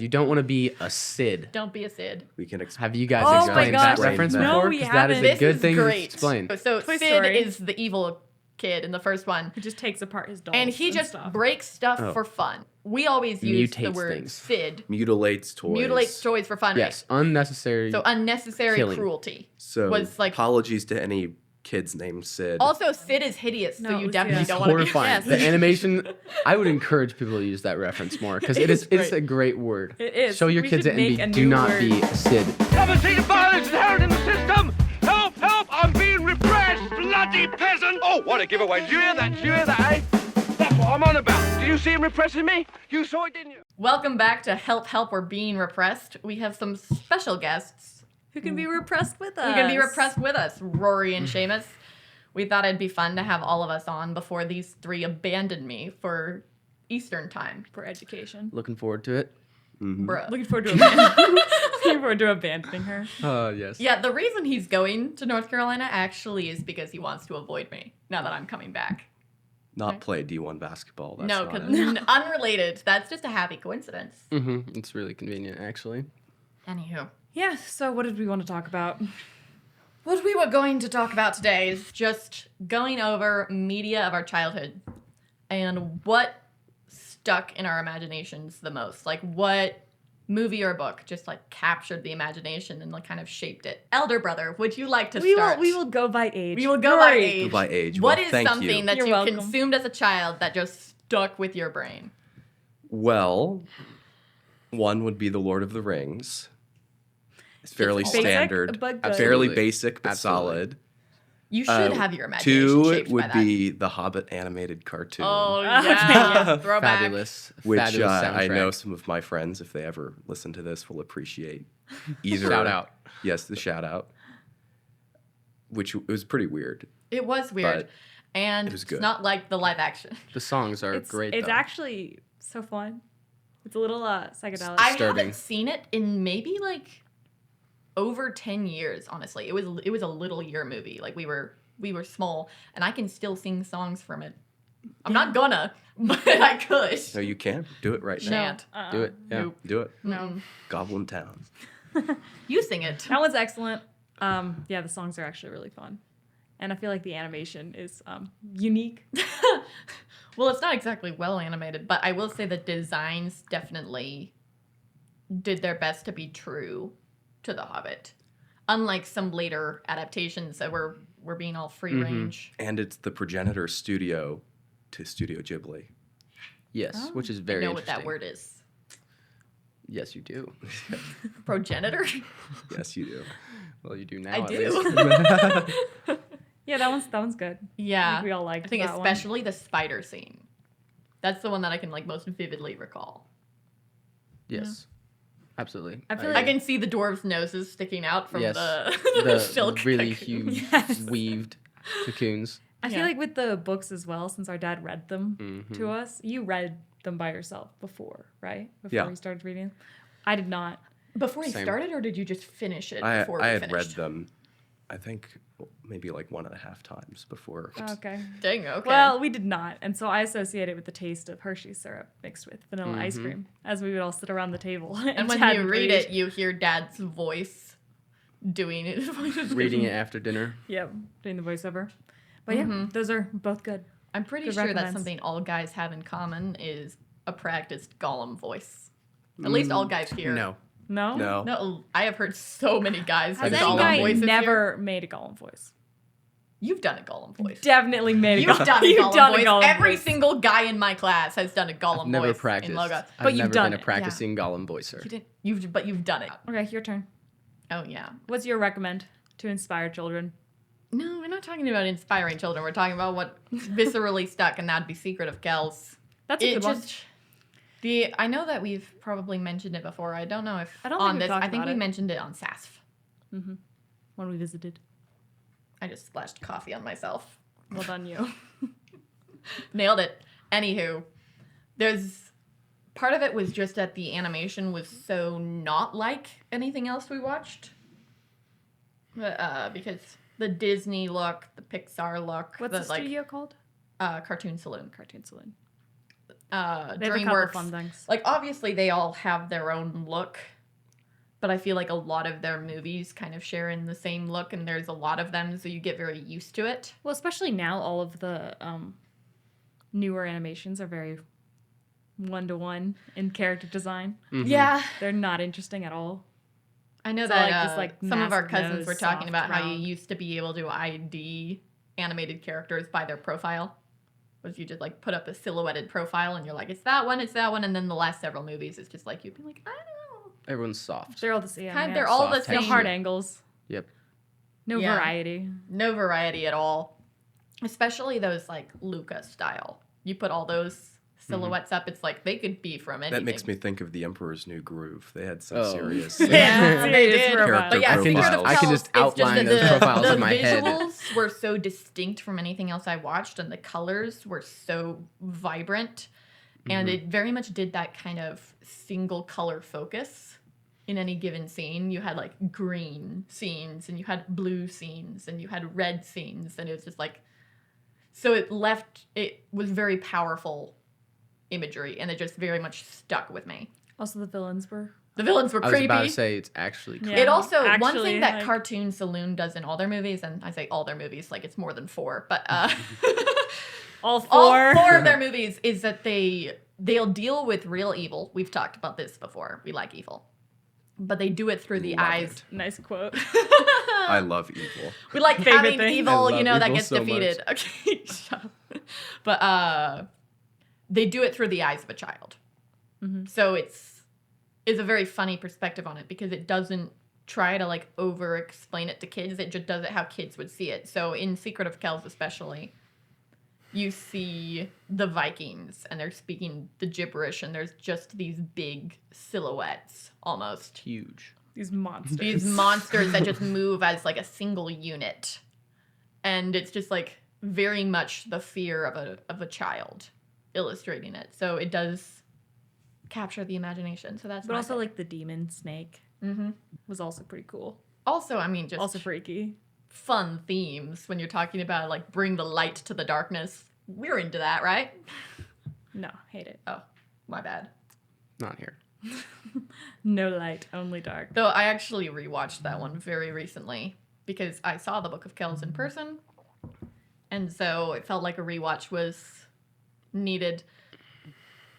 You don't want to be a Sid. Don't be a Sid. We can Have you guys explained that reference No, before? we Because that is haven't. a good This thing is to great. explain. So Toy Sid Story. is the evil kid in the first one. He just takes apart his dolls. And he just stuff. breaks stuff for fun. We always use the Mutates word things. Sid. Mutilates toys. Mutilates toys for fun. Yes, unnecessary. So unnecessary killing. cruelty. So was like apologies to any kids named Sid. also Sid is hideous, so No, you Lucia. definitely He's don't want to be. horrifying. Yes. The animation, I would encourage people to use that reference more because it's great. a great word. It is. Show your We kids should it and make a do new not word. be a Sid. Never seen violence inherent in the system! Help! Help! I'm being repressed! Bloody peasant! Oh, what a giveaway! Did you hear that? Did you hear that, eh? That's what I'm on about. Did you see him repressing me? You saw it, didn't you? Welcome back to Help Help We're Being Repressed. We have some special guests Who can be repressed with us? who can be repressed with us, Rory and Seamus. We thought it'd be fun to have all of us on before these three abandoned me for Eastern time. For education. Looking forward to it. Bruh. Looking forward to abandoning her. Oh, yes. Yeah, the reason he's going to North Carolina actually is because he wants to avoid me now that I'm coming back. Not play D1 basketball. That's No, not because it. unrelated. That's just a happy coincidence. It's really convenient, actually. Anywho. Yeah, so what did we want to talk about? What we were going to talk about today is just going over media of our childhood and what stuck in our imaginations the most. Like what movie or book just like captured the imagination and like kind of shaped it. Elder brother, would you like to start? We will go by age. We will go by Rory. age. Go by age. What Well, is thank something you. that You're you welcome. consumed as a child that just stuck with your brain? Well, one would be The Lord of the Rings. It's fairly Basic, standard. but good. Fairly Absolutely. basic, but Absolutely. solid. You should have your imagination Two shaped by would that. be the Hobbit animated cartoon. Oh, Okay, yeah. Throwback. Fabulous. Which Fabulous I know soundtrack. some of my friends, if they ever listen to this, will appreciate. Either Shout out. Yes, the shout out. Which it was pretty weird. It was weird. But And it was it's good. not like the live action. The songs are It's great, It's though. actually so fun. It's a little psychedelic. I Disturbing. haven't seen it in maybe like over 10 years, honestly. It was a little year movie. Like we were small and I can still sing songs from it. I'm not gonna, but I could. No, you can. Do it right now. Shan't. Do it. Yeah. Nope. Do it. No. Goblin Town. You sing it. That one's excellent. Yeah, the songs are actually really fun. And I feel like the animation is unique. Well, it's not exactly well animated, but I will say the designs definitely did their best to be true to The Hobbit. Unlike some later adaptations that were being all free range. And it's the progenitor studio to Studio Ghibli. Yes, which is I very know what interesting. that word is. Yes, you do. Progenitor? Yes, you do. Well, you do now. I at do. least. Yeah, that one's good. Yeah. I think we all liked I think that one. especially the spider scene. That's the one that I can like most vividly recall. Yes. Absolutely. I feel I like- can see the dwarves' noses sticking out from Yes. the, the silk really cocoon. huge Yes. weaved cocoons. I feel Yeah. like with the books as well, since our dad read them Mm-hmm. to us, you read them by yourself before, right? Before Yeah. you started reading them. I did not. Before he Same. started, or did you just finish it I before we had finished? read them, I think, maybe like 1.5 times before. Okay. Dang, okay. Well, we did not, and so I associate it with the taste of Hershey's syrup mixed with vanilla ice Mm-hmm. cream, as we would all sit around the table. and when Dad you would read it, you hear Dad's voice doing it. Reading it after dinner. Yep, doing the voiceover. But yeah, those are both good. I'm pretty Good sure that's recommends. something all guys have in common is a practiced Gollum voice. At least all guys here. No. No? No. No, I have heard so many guys Has have any Gollum guy voices never made a Gollum voice? Here. You've done a Gollum voice. Definitely made a You've Gollum. done a You've Gollum done a voice. Gollum Every voice. single guy in my class has done a Gollum Never voice practiced. in Logo. I've But you've never done been it, a practicing Gollum voicer. You didn't. But you've done it. Okay, your turn. Oh yeah. What's your recommend to inspire children? No, we're not talking about inspiring children. We're talking about what viscerally stuck, and that'd be Secret of Kells. That's a good one. I know that we've probably mentioned it before. I don't know if I don't on think we've this. talked I think about we it. mentioned it on SASF. When we visited. I just splashed coffee on myself. Well done, you. Nailed it. Anywho, there's part of it was just that the animation was so not like anything else we watched. Because the Disney look, the Pixar look, What's the studio called? Cartoon Saloon. Cartoon Saloon. They have a couple DreamWorks. fun things. Like, obviously, they all have their own look, but I feel like a lot of their movies kind of share in the same look, and there's a lot of them, so you get very used to it. Well, especially now, all of the newer animations are very one-to-one in character design. Mhm. Yeah. They're not interesting at all. I know So, that like, this, like, some of our massive cousins nose, were talking soft about how you round. used to be able to ID animated characters by their profile. Was you just like put up a silhouetted profile and you're like, it's that one, and then the last several movies, it's just like you'd be like, I don't know. Everyone's soft. They're all the same. Kind, yeah. they're all the Soft same. No texture. hard angles. Yep. No Yeah. variety. No variety at all. Especially those like Luca style. You put all those silhouettes up, it's like they could be from anything. That makes me think of The Emperor's New Groove. They had some Oh. serious Yeah, they Serious did. profile. But yeah, character Secret of profiles. I can Kells, just it's outline that those profiles the in my head. visuals were so distinct from anything else I watched, and the colors were so vibrant, and it very much did that kind of single color focus in any given scene. You had like green scenes, and you had blue scenes, and you had red scenes, and it was just like, so it was very powerful imagery, and it just very much stuck with me. Also, the villains were. The villains were I was creepy. about to say it's actually creepy. Yeah. It also, one Actually, thing that like- Cartoon Saloon does in all their movies, and I say all their movies like it's more than 4, but All 4. all 4 of their movies is that they'll deal with real evil. We've talked about this before. We like evil. But they do it through the Love eyes. it. Nice quote. I love evil. We like Favorite having thing. evil, I you know, love that evil gets so defeated. Okay, shut up. But they do it through the eyes of a child. So it's a very funny perspective on it because it doesn't try to like over explain it to kids. It just does it how kids would see it. So in Secret of Kells especially, you see the Vikings and they're speaking the gibberish and there's just these big silhouettes almost. Huge. These monsters. These monsters that just move as like a single unit. And it's just like very much the fear of a child illustrating it. So it does capture the imagination. So that's But my also, pick. like, the demon snake was also pretty cool. Also, I mean, just Also freaky. fun themes when you're talking about like bring the light to the darkness. We're into that, right? No, hate it. Oh, my bad. Not here. No light, only dark. Though I actually rewatched that one very recently because I saw the Book of Kells in person. And so it felt like a rewatch was needed.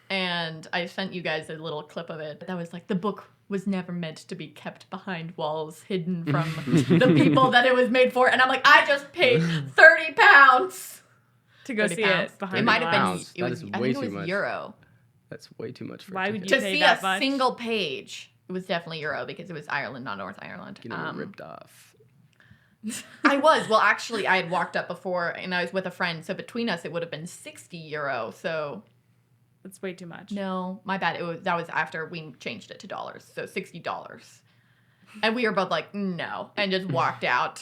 And I sent you guys a little clip of it. That was like, the book was never meant to be kept behind walls, hidden from the people that it was made for. And I'm like, I just paid £30 To go 30 see pounds. it behind It might have been. pounds. It That was. is I way think it too was much. euro. That's way too much for Why a would ticket. To pay see that a much? single page, it was definitely euro because it was Ireland, not North Ireland. Getting ripped off. I was. Well, actually, I had walked up before and I was with a friend. So between us, it would have been €60. So That's way too much. no, my bad. That was after we changed it to dollars. So $60. And we were both like, no, and just walked out.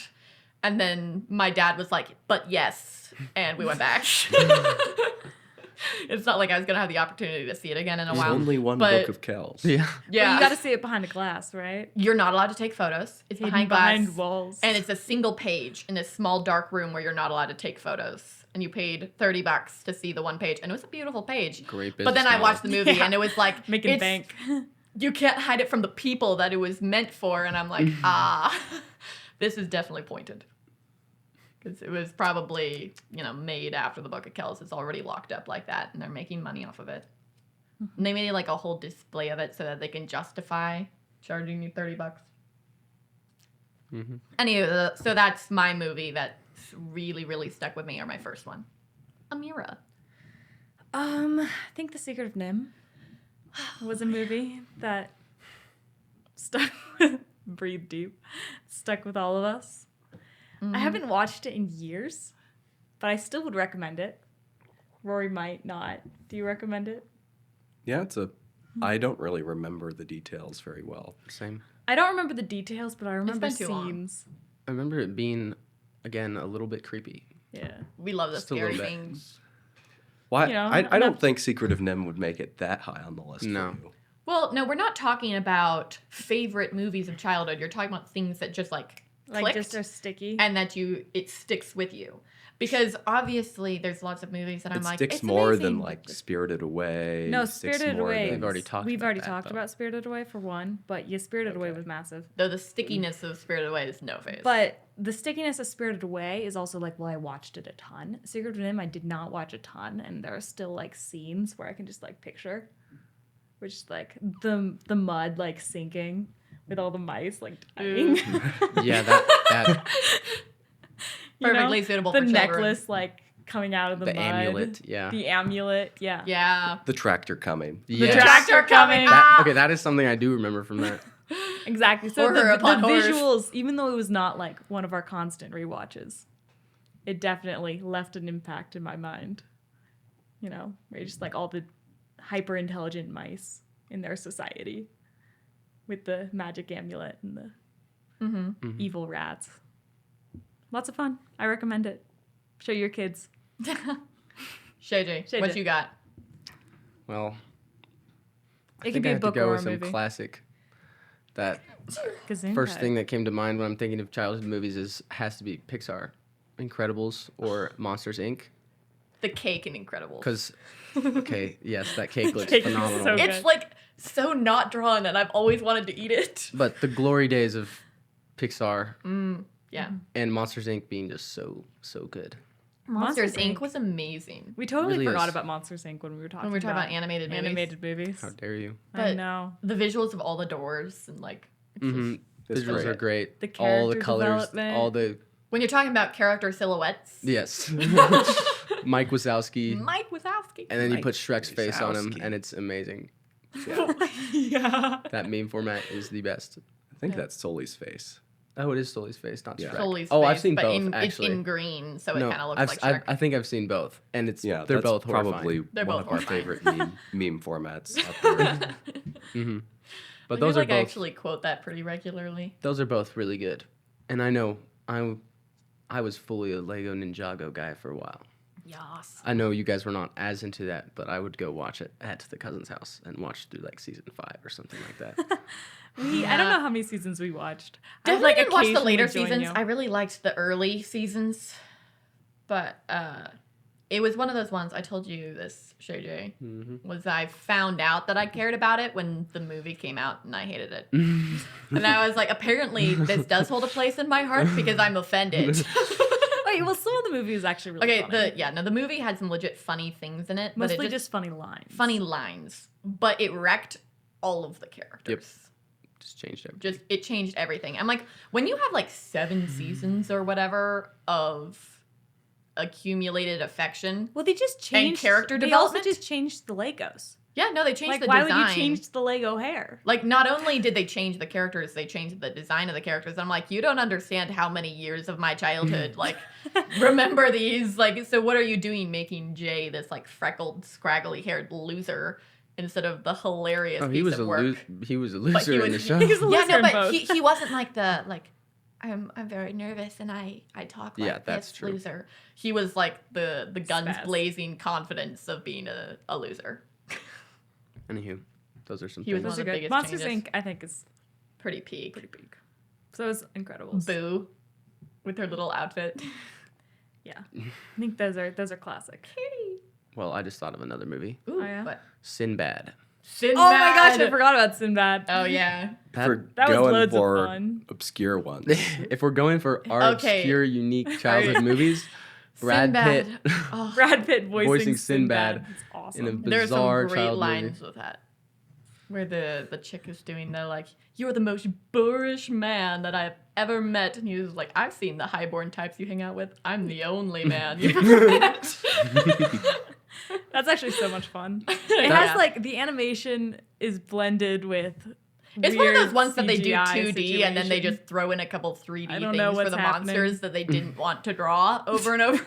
And then my dad was like, but yes. And we went back. It's not like I was going to have the opportunity to see it again in a There's while. only one but- book of Kells. Yeah. Yeah. Well, you got to see it behind a glass, right? You're not allowed to take photos. It's Hidden behind glass. behind walls. And it's a single page in this small dark room where you're not allowed to take photos. And you paid $30 to see the one page. And it was a beautiful page. Great But then business I watched the movie Yeah. and it was like, Making it's- bank. You can't hide it from the people that it was meant for. And I'm like, this is definitely pointed. Because it was probably, made after the Book of Kells. It's already locked up like that. And they're making money off of it. And they made like a whole display of it so that they can justify charging you $30. Anyway, so that's my movie that really, really stuck with me, or my first one. Ameera. I think The Secret of NIMH was a movie that stuck with, breathe deep, stuck with all of us. I haven't watched it in years, but I still would recommend it. Rory might not. Do you recommend it? Yeah, I don't really remember the details very well. Same. I don't remember the details, but I remember been too long. scenes. I remember it being, again, a little bit creepy. Yeah. We love the Just a little scary bit. things. Why? You know, I enough- don't think Secret of NIMH would make it that high on the list. No. For you. Well, no, we're not talking about favorite movies of childhood. You're talking about things that just clicked, Just are sticky. and that it sticks with you. Because obviously there's lots of movies that I'm It like, sticks it's more amazing. than like Spirited Away. No, It sticks Spirited more Away. than- We've already talked We've about already that, talked though. about Spirited Away for one, but yeah, Spirited Away was massive. Though the stickiness of Spirited Away is no face. But the stickiness of Spirited Away is also like, well, I watched it a ton. Secret of NIMH, I did not watch a ton, and there are still like scenes where I can just like picture, which is like the mud like sinking with all the mice like dying. Yeah, that You know? Perfectly suitable the for children. necklace like coming out of the the mud. amulet. Yeah. The amulet, yeah. Yeah. The tractor coming. The Yes. tractor coming. Okay, that is something I do remember from that. Exactly. So Horror the upon horror. visuals, even though it was not like one of our constant rewatches, it definitely left an impact in my mind. You know, where just like all the hyper intelligent mice in their society with the magic amulet and the evil rats. Lots of fun. I recommend it. Show your kids. Shay, Shay what J. you got? Well, It I can think be I a have to book go or with a some movie. classic. That Gesundheit. first thing that came to mind when I'm thinking of childhood movies has to be Pixar, Incredibles, or Monsters Inc. The cake in Incredibles. Because, okay, yes, that cake looks Cake is phenomenal. so It's good. like so not drawn, and I've always wanted to eat it. But the glory days of Pixar Yeah. and Monsters Inc. being just so good. Monsters Monsters, Inc. was amazing. We totally Really forgot is. about Monsters Inc. when we were talking When we were talking about animated movies. animated movies. How dare you? I But- know. The visuals of all the doors and like it's Mm-hmm. just- It's Visuals great. are great. The all the character colors, development. all the when you're talking about character silhouettes. yes. Mike Wazowski, Mike Wazowski. and then you Mike put Shrek's face on him, Wazowski. and it's amazing. Yeah. That meme format is the best. I think that's Sully's face. Oh, it is Sully's face, not Yeah. Shrek. Sully's Oh, I've face, seen but both It's actually. in green, so it No, kind of looks I've, like I've, Shrek. I think I've seen both, and it's Yeah, they're that's both probably horrifying. They're one both of our horrifying. favorite meme formats up there. But I those feel are like I both actually quote that pretty regularly. those are both really good. And I know I was fully a Lego Ninjago guy for a while. Yas. I know you guys were not as into that, but I would go watch it at the cousin's house and watch through like season 5 or something like that. I don't know how many seasons we watched. I would, Definitely didn't watch the occasionally later join seasons. you. I really liked the early seasons, but it was one of those ones. I told you this, Shay J. Was I found out that I cared about it when the movie came out and I hated it, and I was like, apparently this does hold a place in my heart because I'm offended. Wait, well, some of the movie is actually really Okay, funny. the movie had some legit funny things in it, but Mostly it just funny lines. funny lines, but it wrecked all of the characters. Just changed everything. It changed everything. I'm like, when you have like 7 seasons or whatever of accumulated affection. Well, they just changed character They also development? just changed the Legos. Yeah, no, they changed Like, the why design. would you change the Lego hair? Like, not only did they change the characters, they changed the design of the characters. I'm like, you don't understand how many years of my childhood, like, remember these. Like, so what are you doing making Jay this, like, freckled, scraggly-haired loser instead of the hilarious Oh, piece he was of a work? he was a But loser in the show. He was a Yeah, loser no, in but both. he wasn't like the, like, I'm very nervous and I talk like Yeah, that's this true. loser. He was like the guns Spaz. blazing confidence of being a loser. Anywho, those are some He was things. Those one are of the good. biggest Monsters changes. Inc. I think is Pretty peak. pretty big. So is Incredibles. Boo. With her little outfit. Yeah, I think those are classic. Well, I just thought of another movie, Ooh, Oh, yeah? but Sinbad. Sinbad. Oh my gosh, I forgot about Sinbad. Oh yeah. For That was going loads of for fun. obscure ones. If we're going for our Okay. obscure, unique childhood movies, Brad Sinbad. Pitt Oh, Brad Pitt voicing Sinbad It's awesome. in a there's some bizarre great child lines movie. with that. Where the chick is doing the like, you're the most boorish man that I've ever met. And he was like, I've seen the highborn types you hang out with. I'm the only man you've ever met. That's actually so much fun. It Yeah. has like the animation is blended with. It's one of weird those ones that they do CGI 2D and then they situation. just throw in a couple 3D I don't things know for what's the happening. monsters that they didn't want to draw over and over.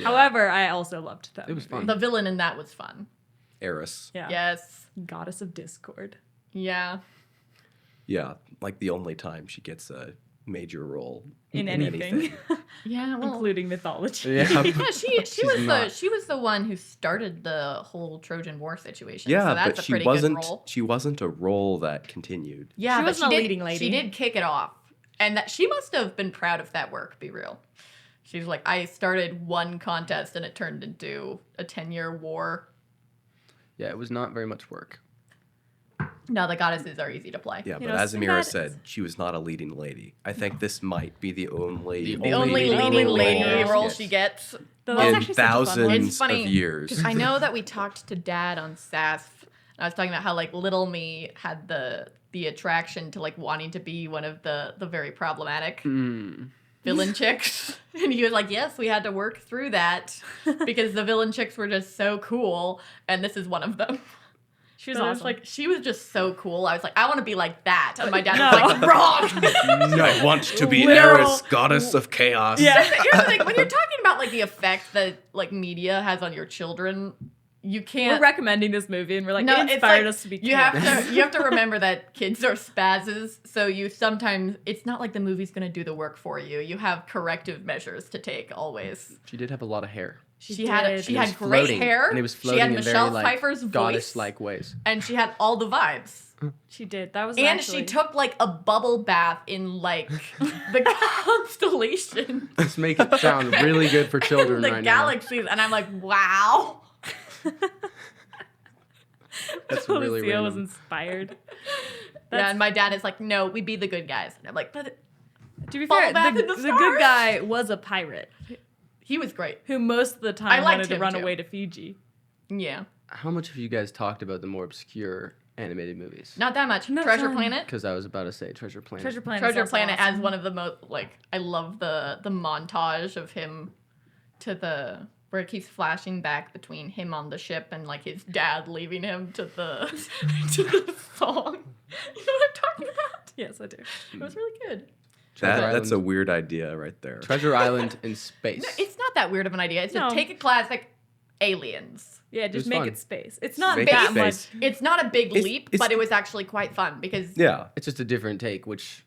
However, I also loved that. It was movie. fun. The villain in that was fun. Eris. Yeah. Yes. Goddess of Discord. Yeah. Yeah, like the only time she gets a major role In anything. Yeah. Well, Including mythology. Yeah. yeah, she not. was the one who started the whole Trojan War situation. Yeah, so that's but a she pretty wasn't. good role. She wasn't a role that continued. Yeah, She but wasn't a did, leading lady. She did kick it off, and that she must have been proud of that work. Be real. She's like, I started one contest and it turned into a 10-year war. Yeah, it was not very much work. No, the goddesses are easy to play. Yeah, You but know, as Ameera SINBAD said, she was not a leading lady. I think this might be the only The only leading leading lady lady role role she she gets. Though that's in actually such a fun one. thousands It's funny, of years. 'cause I know that we talked to Dad on SAS. I was talking about how like little me had the attraction to like wanting to be one of the very problematic villain chicks. And he was like, yes, we had to work through that because the villain chicks were just so cool. And this is one of them. She was So it was awesome. like, she was just so cool. I was like, I want to be like that. And my dad was like, wrong. I want to be Literal- Eris, goddess of chaos. Yeah. Here's the thing. When you're talking about like the effect that like media has on your children, you can't. We're recommending this movie, and we're like, No, it it's inspired like, us to be you have to remember that kids are spazzes, so you sometimes it's not like the movie's gonna do the work for you. You have corrective measures to take always. She did have a lot of hair. She had did. she It was had great floating, hair. and it was she floating had in Michelle very, like, Pfeiffer's voice, goddess-like ways. and she had all the vibes. She did. That was And actually... she took like a bubble bath in like the constellation, Let's make it sound really good for children the right galaxies, and I'm like, wow. That's really Lucia was random. inspired. Yeah, and my dad is like, no, we be the good guys. And I'm like, but To be Bubble fair, bath the in the good stars? guy was a pirate he was great. who most of the I time liked wanted to him run too. away to Fiji. Yeah. How much have you guys talked about the more obscure animated movies? Not that much. No, Treasure fun. Planet. Because I was about to say Treasure Planet. Treasure Planet. Treasure is also Planet has awesome. one of the most like I love the montage of him to the where it keeps flashing back between him on the ship and like his dad leaving him to the to the song. You know what I'm talking about? Yes, I do. It was really good. That's a Island. weird idea right there. Treasure Island in space. No, it's not that weird of an idea. It's No. just take a classic Aliens. Yeah, was just make fun. it space. It's not Make that it much. space. It's not a big It's- leap, it's- but it was actually quite fun because Yeah, It's just a different take, which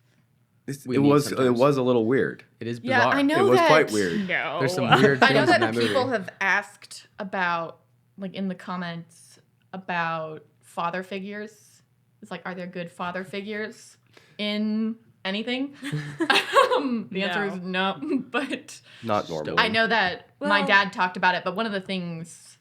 we it need was sometimes. a little weird. it is yeah, bizarre. I know It was that quite weird. No. There's some weird I things know in that that movie. people have asked about, like in the comments, about father figures. It's like, are there good father figures in anything? The answer is no. But Not normal. I know that my Well- dad talked about it. But one of the things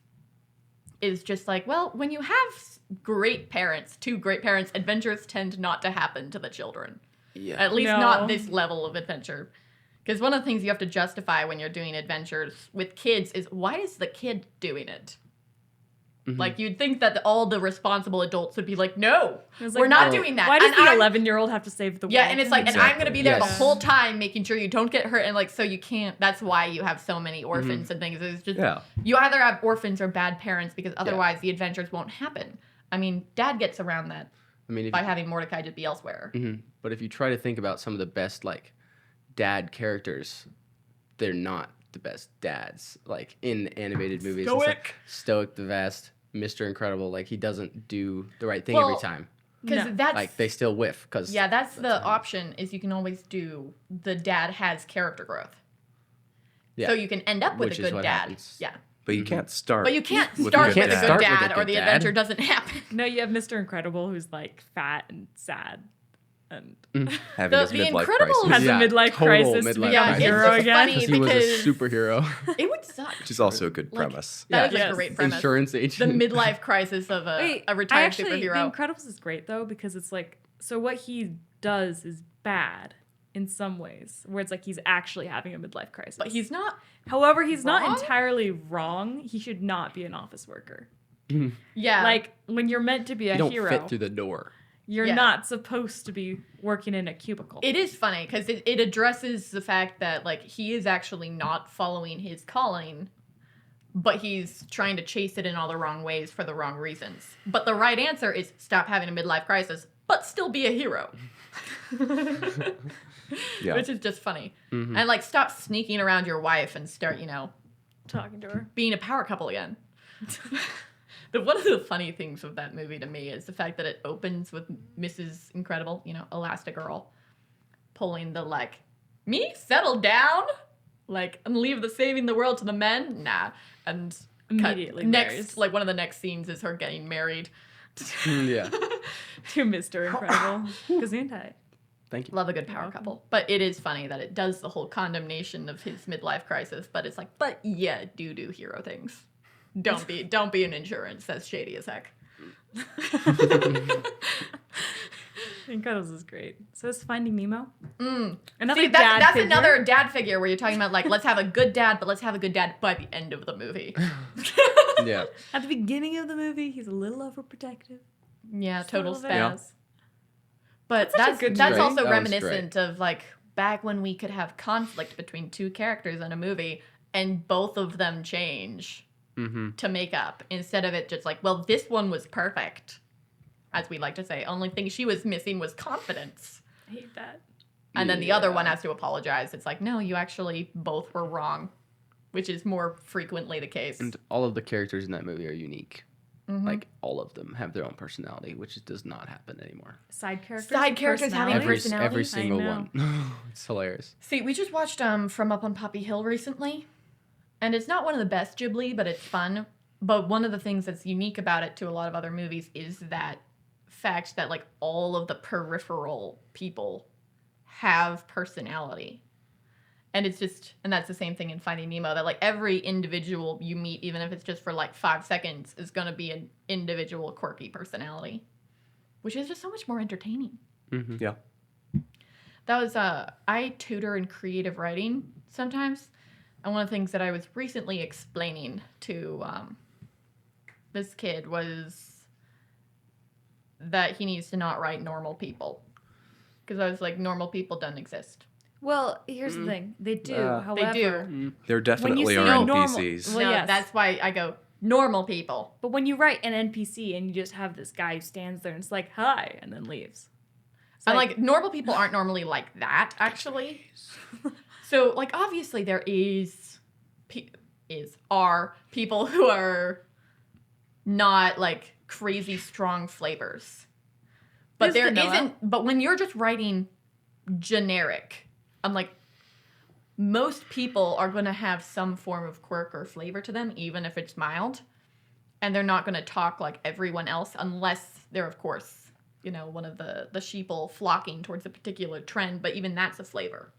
is just like, well, when you have great parents, two great parents, adventures tend not to happen to the children. Yeah. At least No. not this level of adventure. Because one of the things you have to justify when you're doing adventures with kids is why is the kid doing it? Mhm. Like you'd think that all the responsible adults would be like, no, It's we're like, not well, doing that. Why does And the I'm- 11-year-old have to save the world? Yeah, and it's like, and I'm gonna be there Yes. the whole time making sure you don't get hurt, and like so you can't. That's why you have so many orphans and things. It's just Yeah. you either have orphans or bad parents because otherwise the adventures won't happen. I mean, Dad gets around that I mean, if by having Mordecai just be elsewhere. But if you try to think about some of the best like dad characters, they're not the best dads. Like in animated movies, and stuff. Stoic. Stoic the best, Mr. Incredible. Like he doesn't do the right thing Well, every time. Because No. that's Like they still whiff. Cause yeah, that's the option is you can always do the dad has character growth. yeah. So you can end up with Which a is good what dad. happens. Yeah. But you can't start. But you can't with a start good with a dad. good Start with a dad or good the dad. adventure doesn't happen. No, you have Mr. Incredible who's like fat and sad and Having his The midlife Incredibles- crisis, has Yeah, a midlife total crisis midlife to become Yeah, a crisis. hero it's just again. funny. Because he was a because- superhero. It would suck. which is also a good Like, premise. That is Yeah. a great premise. Insurance The agent. midlife crisis of a retired The superhero. Incredibles is great though because it's like so what he does is bad in some ways where it's like he's actually having a midlife crisis. But he's not. however, he's wrong? not entirely wrong. He should not be an office worker. Yeah. Like when you're meant to be a you don't hero, fit through the door. you're Yeah. not supposed to be working in a cubicle. it is funny because it addresses the fact that like he is actually not following his calling, but he's trying to chase it in all the wrong ways for the wrong reasons. But the right answer is stop having a midlife crisis, but still be a hero. Yeah. Which is just funny. And like stop sneaking around your wife and start, talking to her. being a power couple again. One of the funny things of that movie to me is the fact that it opens with Mrs. Incredible, Elastigirl, pulling the like, me settle down, like and leave the saving the world to the men. Nah, and Immediately next, marries. like one of the next scenes is her getting married. Yeah. To Mr. Incredible. Gesundheit. Thank you. Love a good power couple. But it is funny that it does the whole condemnation of his midlife crisis, but it's like, but yeah, do hero things. Don't be an insurance. That's shady as heck. Incredibles is great. So is Finding Nemo. See, that's another dad figure where you're talking about like, let's have a good dad, but let's have a good dad by the end of the movie. Yeah. At the beginning of the movie, he's a little overprotective. Yeah, total Just a little bit. spaz. But That's such a good that's trait. also That was reminiscent of like back when we could have conflict between two characters in a movie and both of them change to make up instead of it just like, well, this one was perfect, as we like to say. Only thing she was missing was confidence. I hate that. And then the other one has to apologize. It's like, no, you actually both were wrong, which is more frequently the case. And all of the characters in that movie are unique. Like, all of them have their own personality, which does not happen anymore. Side characters. Side characters having personality? personality? Every I single know. one. It's hilarious. See, we just watched From Up on Poppy Hill recently, and it's not one of the best Ghibli, but it's fun. But one of the things that's unique about it to a lot of other movies is that fact that like all of the peripheral people have personality. And it's just, and that's the same thing in Finding Nemo, that like every individual you meet, even if it's just for like 5 seconds, is going to be an individual quirky personality, which is just so much more entertaining. Yeah. That was, I tutor in creative writing sometimes. And one of the things that I was recently explaining to this kid was that he needs to not write normal people. Because I was like, normal people don't exist. Well, here's the thing. They do. However, They do. There definitely say are normal- NPCs. Well, No, yes. that's why I go, normal people. But when you write an NPC and you just have this guy who stands there and it's like, hi, and then leaves. It's I'm like, normal people aren't normally like that, actually. So, like, obviously there are people who are not, like, crazy strong flavors. But There's there vanilla. but when you're just writing generic, I'm like, most people are going to have some form of quirk or flavor to them, even if it's mild. And they're not going to talk like everyone else unless they're, of course, you know, one of the sheeple flocking towards a particular trend. But even that's a flavor.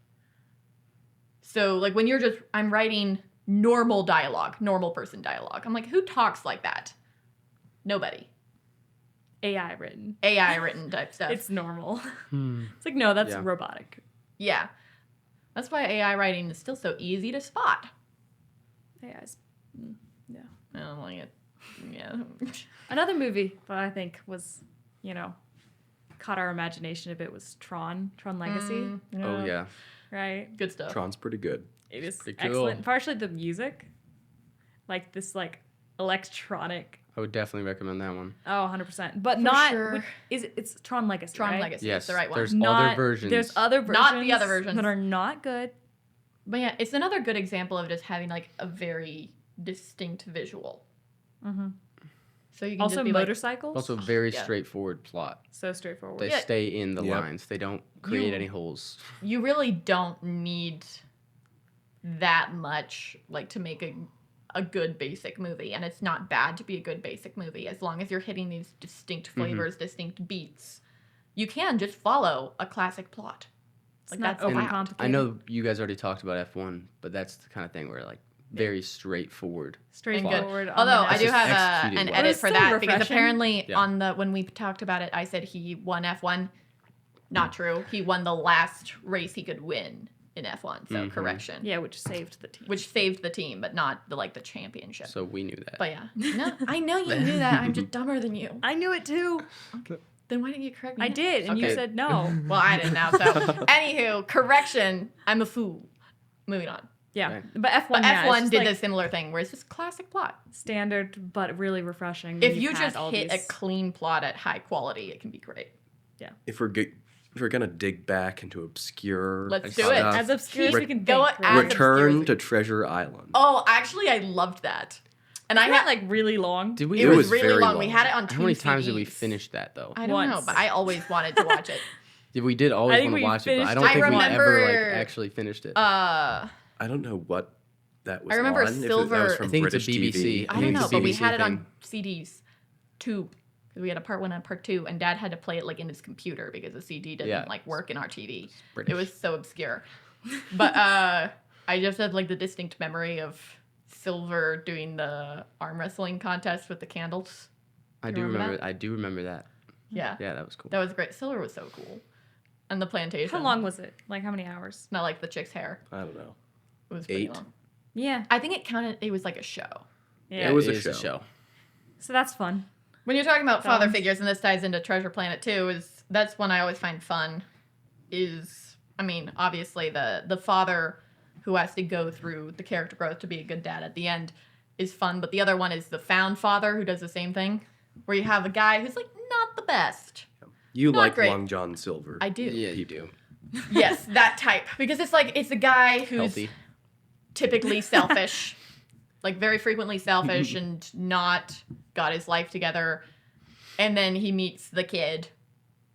So, like, when you're just, I'm writing normal dialogue, normal person dialogue. I'm like, who talks like that? Nobody. AI written. AI written type stuff. It's normal. It's like, no, that's Yeah. robotic. Yeah. That's why AI writing is still so easy to spot. AI's. Yeah. I don't like it. Yeah. Another movie that I think was, you know, caught our imagination a bit was Tron Legacy. Oh, yeah. Right? Good stuff. Tron's pretty good. It is pretty cool. excellent. Partially the music. Like this, like, electronic. I would definitely recommend that one. Oh, 100%. But not. sure. It's Tron Legacy. Tron right? Legacy Yes, is the right one. there's Not, other versions. There's other versions. Not the other versions. That are not good. But yeah, it's another good example of just having like a very distinct visual. Mm-hmm. So you can Also, just be motorcycles. Also, very Yeah. straightforward plot. So straightforward. They Yeah. stay in the Yep. lines. They don't create You- any holes. you really don't need that much like to make a good basic movie, and it's not bad to be a good basic movie as long as you're hitting these distinct flavors, distinct beats. You can just follow a classic plot. It's Like not that's allowed. overcomplicated. I know you guys already talked about F1, but that's the kind of thing where, like, very straightforward. And good. Straightforward. on Although the I do just have executed an well. edit It's for so that because refreshing. apparently Yeah. when we talked about it, I said he won F1. Not true. He won the last race he could win in F1. So correction. Yeah, which saved the team. Which saved the team, but not the championship. So we knew that. But yeah, no, I know you knew that. I'm just dumber than you. I knew it too. Then why didn't you correct me? I did, and you Okay. said no. Well, I didn't now. So, anywho, correction. I'm a fool. Moving on. Yeah, Right. but F1. But yeah, it's F1 just did like a similar thing where it's just classic plot. standard, but really refreshing. If You've you had just all hit these- a clean plot at high quality, it can be great. If we're gonna dig back into obscure Let's do stuff, it. as obscure as we Re- can Go think. as right? Return obscure to Treasure Island. Oh, actually, I loved that. And I Isn't had that like really long. Did we? it It was was really very long. We long. had it on 2 How many times did we CDs. finish that though? I don't know, Once. but I always wanted to watch it. We did always I think want to we watch it, but I finished don't it. think I we ever remember- like actually finished it. I don't know what that was. I remember on, if that Silver- was from I think it's a British BBC. TV. I don't think know, it's a but we BBC had it on thing. CDs too. because we had a part 1 and a part 2, and Dad had to play it like in his computer because the CD didn't like work in our TV. British. It was so obscure. But I just have like the distinct memory of Silver doing the arm wrestling contest with the candles. I You do remember remember. that? I do remember that. Yeah. Yeah, that was cool. That was great. Silver was so cool. And the plantation. How long was it? Like how many hours? Not like the chick's hair. I don't know. It was pretty 8. long. Yeah. I think it was like a show. Yeah. It was a is show. So that's fun. When you're talking about father Sounds- figures, and this ties into Treasure Planet too, that's one I always find fun. I mean, obviously the father who has to go through the character growth to be a good dad at the end is fun, but the other one is the found father who does the same thing, where you have a guy who's like not the best. You Not like great. Long John Silver. I do. Yeah, you do. Yes, that type, because it's a guy who's Healthy. typically selfish, like very frequently selfish and not got his life together. And then he meets the kid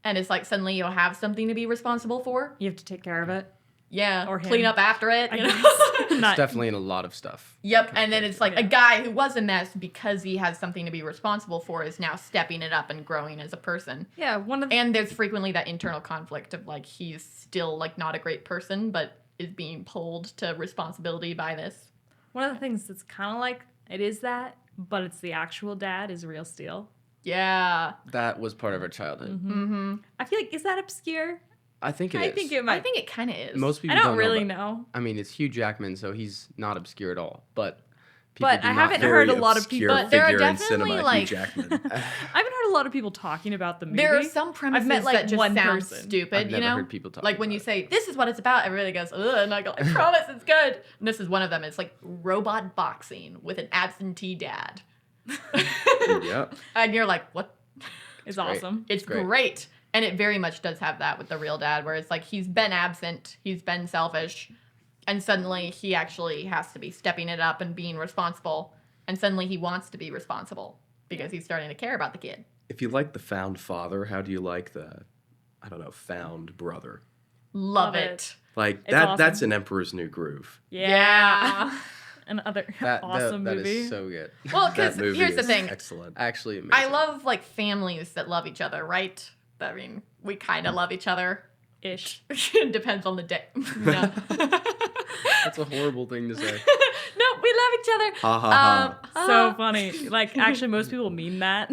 and it's like suddenly you'll have something to be responsible for. You have to take care of it. Yeah. Or clean him. up after it. I You know? guess. It's Not, definitely in a lot of stuff. Yep. And then it's like a Yeah. guy who was a mess because he has something to be responsible for is now stepping it up and growing as a person. yeah, one of the, And there's frequently that internal conflict of like he's still like not a great person, but is being pulled to responsibility by this. one of the things that's kind of like it is that, but it's the actual dad is Real Steel. Yeah. That was part of our childhood. Mm-hmm. I feel like is that obscure? I think it is. I think it I might. think it kind of is. Most people I don't know really about- know. I mean, it's Hugh Jackman, so he's not obscure at all. But people But do I not haven't know. heard a Very lot of obscure people- But there are figure in definitely, cinema, like- Hugh Jackman. I haven't heard a lot of people talking about the movie. There are some premises met, like, that just one sound person. stupid, I've you never know? heard people talk Like when about you it. say, this is what it's about, everybody goes, ugh, and I go, I promise it's good. And this is one of them. It's like robot boxing with an absentee dad. Yep. And you're like, what? It's great. awesome. It's great. great. And it very much does have that with the real dad, where it's like he's been absent, he's been selfish, and suddenly he actually has to be stepping it up and being responsible. And suddenly he wants to be responsible because he's starting to care about the kid. If you like the found father, how do you like the, I don't know, found brother? Love Love it. it. Like It's that. awesome. That's an Emperor's New Groove. Yeah. Another That, awesome that movie. is so good. Well, That because movie here's the is thing. excellent. Actually, amazing. I love like families that love each other, right? I mean, we kind of love each other. Ish. It depends on the day. No. That's a horrible thing to say. No, we love each other. Ha ha ha. So funny. Like, actually, most people mean that.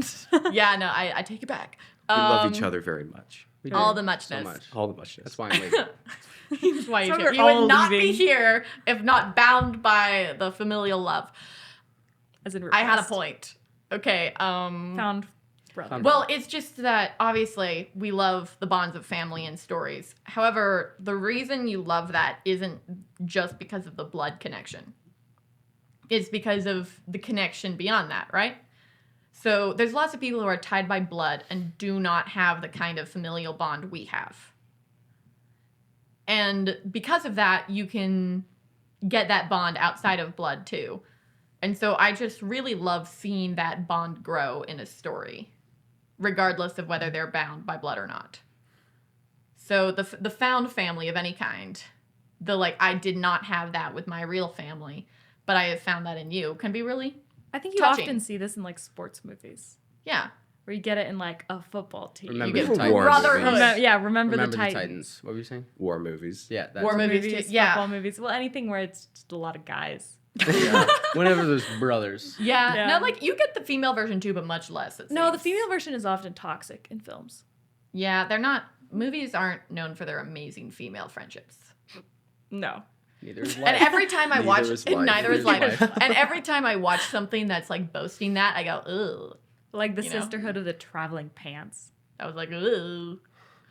Yeah, no, I take it back. We love each other very much. We All do the muchness. So much. All the muchness. That's why I'm late. That's why So you're we're here. You all would not be leaving. here if not bound by the familial love. As in I had a Repressed. point. Okay. Found brother. Well, it's just that obviously we love the bonds of family and stories. However, the reason you love that isn't just because of the blood connection. It's because of the connection beyond that, right? So there's lots of people who are tied by blood and do not have the kind of familial bond we have. And because of that, you can get that bond outside of blood too. And so I just really love seeing that bond grow in a story, regardless of whether they're bound by blood or not. So the found family of any kind, the like, I did not have that with my real family, but I have found that in you, can be really, I think you touching. often see this in like sports movies, yeah. where you get it in like a football team. Remember You the get Titans. Brotherhood. Remember Movies. the Titans. What were you saying? War movies. Yeah, that's War movies too, yeah. football movies. Well, anything where it's just a lot of guys. Yeah. Whenever there's brothers. Yeah. Yeah. No, like you get the female version too, but much less. It No, the seems. female version is often toxic in films. Yeah, they're not. Movies aren't known for their amazing female friendships. No. Neither is And life. every time I Neither watch, is and life. neither is Neither life. is life. And every time I watch something that's like boasting that, I go, ugh. Like the You know? Sisterhood of the Traveling Pants. I was like, ugh.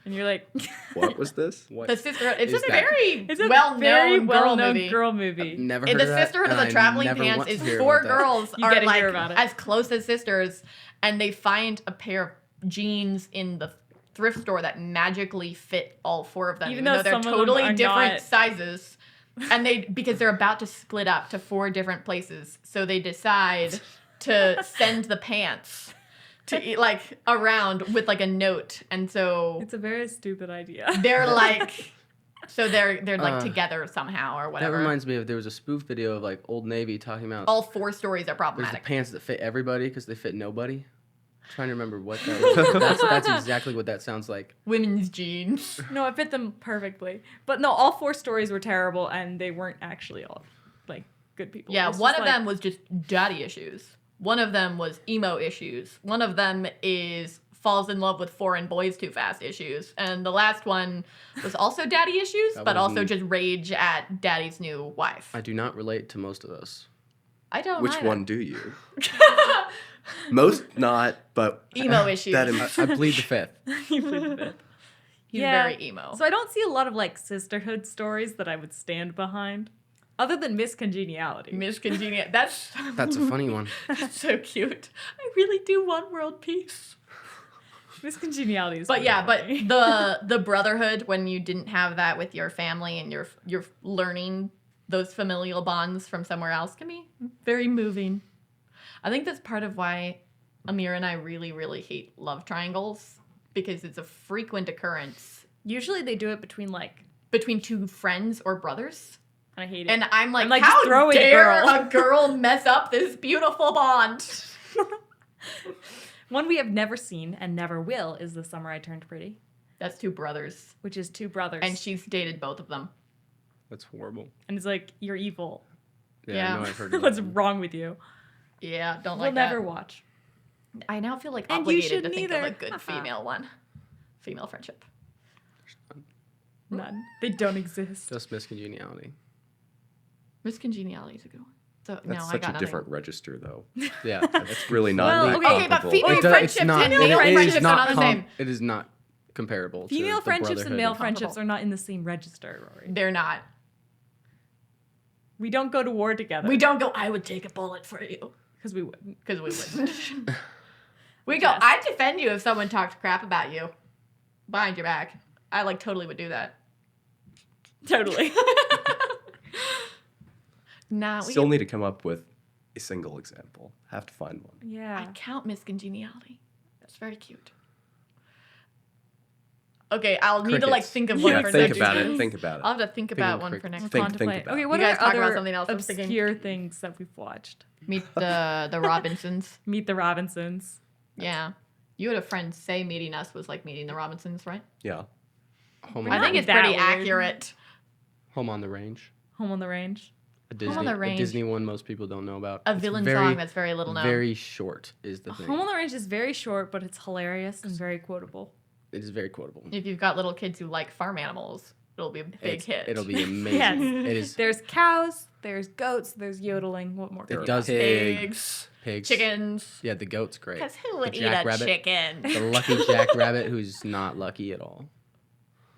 And you're like, What was this? What? The Sisterhood. It's is a that? very it's a well-known very girl well-known movie. girl movie. Never In heard the of that, Sisterhood of and the I Traveling never Pants want to is hear four about that. girls You are gotta like hear about it. as close as sisters, and they find a pair of jeans in the thrift store that magically fit all four of them, Even even though though they're some of them totally are different not. sizes. And because they're about to split up to 4 different places, so they decide to send the pants to eat like around with like a note, and so It's a very stupid idea. they're like, so they're like Uh, together somehow or That whatever. reminds me of there was a spoof video of like Old Navy talking about All 4 stories are there's the problematic. pants that fit everybody because they fit nobody. Trying to remember what that was. That's exactly what that sounds like. Women's jeans. No, it fit them perfectly. But no, all 4 stories were terrible, and they weren't actually all like good people. Yeah, It's one just of like- them was just daddy issues. One of them was emo issues. One of them is falls in love with foreign boys too fast issues. And the last one was also daddy issues, That but also wasn't- just rage at daddy's new wife. I do not relate to most of those. I don't Which either. one do you? Most not, but Emo issues. that I plead the fifth. You plead the fifth. He's Yeah. very emo. So I don't see a lot of like sisterhood stories that I would stand behind, other than Miss Congeniality. Miss Congeniality. That's That's a funny one. that's so cute. I really do want world peace. Miss Congeniality is. But pretty yeah, but funny. the brotherhood, when you didn't have that with your family and you're learning those familial bonds from somewhere else, can be very moving. I think that's part of why Ameera and I really, really hate love triangles, because it's a frequent occurrence usually they do it between like, between two friends or brothers. and I hate it. And I'm like, like, how just throw it, dare girl." a girl mess up this beautiful bond? One we have never seen and never will is The Summer I Turned Pretty, That's two brothers. which is 2 brothers. And she's dated both of them. That's horrible. and it's like, you're evil. Yeah. I know I've heard of What's that. wrong with you? Yeah, don't We'll like that. never watch. I now feel like And you obligated to shouldn't think of a either. good female one. Female friendship. None. They don't exist. Just miscongeniality. Miss Congeniality is a good one. So that's no, I such got a nothing. different register, though. Yeah. It's really not Well, really okay. Okay, but comparable. female It does- friendships it's not, and it- male it is friendships not are not the same. It is not comparable. to Female the friendships and brotherhood male of- friendships are not in the same register, Rory. They're not. We don't go to war together. We don't go, I would take a bullet for you. Because we wouldn't. Because we wouldn't. We go, Yes. I'd defend you if someone talked crap about you behind your back. I like totally would do that. Totally. Nah, we Still need to come up with a single example. Have to find one. I yeah. count Miss Congeniality. That's very cute. Okay, I'll need to like Crickets. think of one Yeah, for think next about week. it. Think about I'll it. have to think of about one for crickets. next Think week. Contemplate. about Okay, it. what You are guys talk about other something else. I'm thinking. obscure things that we've watched? Meet the Robinsons. Meet the Robinsons. Yeah. You had a friend say meeting us was like meeting the Robinsons, right? Yeah. Home, I on, think it's that pretty weird. accurate. Home on the Range. Home on the Range. A on Disney, the a Range. Disney one most people don't know about. A It's villain very, song that's very little known. Very short is the thing. Home on the Range is very short, but it's hilarious and very quotable. It is very quotable. If you've got little kids who like farm animals, it'll be a big hit. It'll be amazing. Yes. It is. There's cows, there's goats, there's yodeling. What more? It does pigs, pigs. chickens. Yeah, the goat's great. Because who would The eat a jackrabbit. chicken? The lucky jackrabbit who's not lucky at all.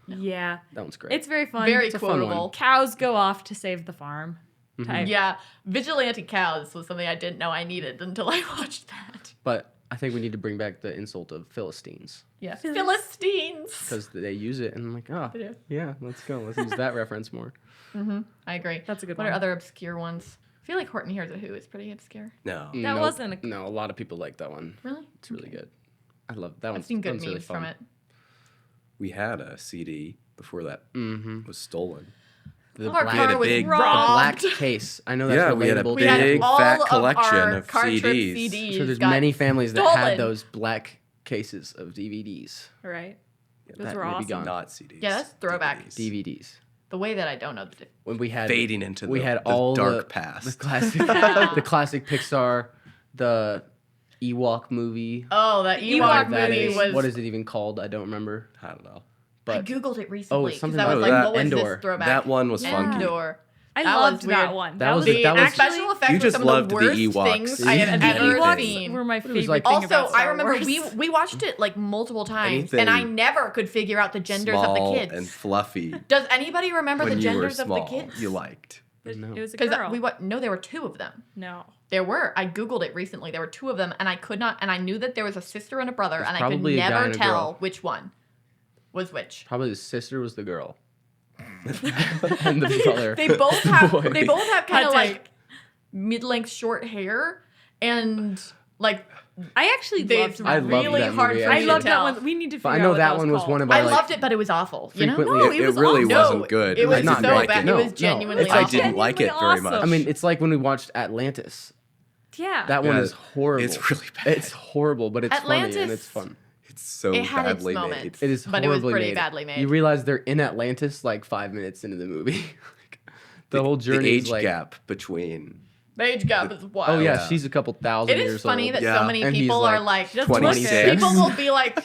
Yeah. That one's great. It's very fun. Very It's a fun one. quotable. Cows go off to save the farm. Type. Yeah, vigilante cows was something I didn't know I needed until I watched that. But I think we need to bring back the insult of Philistines Yeah, Philistines. because they use it, and I'm like, oh, They do. yeah, let's go. Let's use that reference more. I agree. That's a good What one. are other obscure ones? I feel like Horton Hears a Who is pretty obscure. No. That wasn't a- No, a lot of people like that one. Really? It's really good. I love that one. I've seen good one's really memes from fun. it. We had a CD before that was stolen. The Our black, had car a was big- robbed. black case. I know that's Yeah, we had a relatable. We to had big, all fat of collection our of car trip CDs. CDs. So there's got many families that stolen. had those black cases of DVDs. Right. Yeah, Those that were may be awesome. gone. Not CDs. Yeah, that's throwback. DVDs. DVDs. The way that I don't know the difference. When we had Fading into we the, had the all dark the past. classic, the classic Pixar, the Ewok movie. Oh, that Ewok Ewok That movie is- was. what is it even called? I don't remember. I don't know. I But googled it recently because something I was about like, that. what was Endor. this throwback? That one was funky. Endor. I That loved was weird. that one. That was The that was- special effects You were just some of loved the the worst Ewoks. things I have The ever Ewoks seen. were my was favorite like- thing Also, about Star I remember Wars. we watched it like multiple times, Anything and I never could figure out the genders Small of the kids. and fluffy. Does anybody remember when the you were genders of the small, kids? you liked. No. It was a Because girl. no, there were two of them. No. There were. I googled it recently. There were two of them, and I could not. And I knew that there was a sister and a brother, There's and I could probably a guy never and a tell girl. which one was which. Probably the sister was the girl, and the brother. They both have. boy. They both have kind of Hot like mid-length short hair, and like I actually it's loved I that. loved really that hard movie, for I me loved to that tell. one. We need to But figure I know out what that one was called. one of I our, like, loved it, but it was awful. You know? frequently- No, it was really awful. wasn't No, good. It was I didn't so like bad. it. It No, was genuinely It's I awful. didn't like it very Genuinely much. awesome. I mean, it's like when we watched Atlantis. Yeah. That one Yeah, is horrible. it's really bad. It's horrible, but it's funny and Atlantis- it's fun. It's so It had its badly made. moments. It is But it was horribly pretty made. badly made. You realize they're in Atlantis like 5 minutes into the movie. the whole journey The age is like, gap between The age gap is wild. oh yeah, Yeah. she's a couple thousand It years is funny old. that Yeah. so many And he's people like are like, Just 26. people will be like,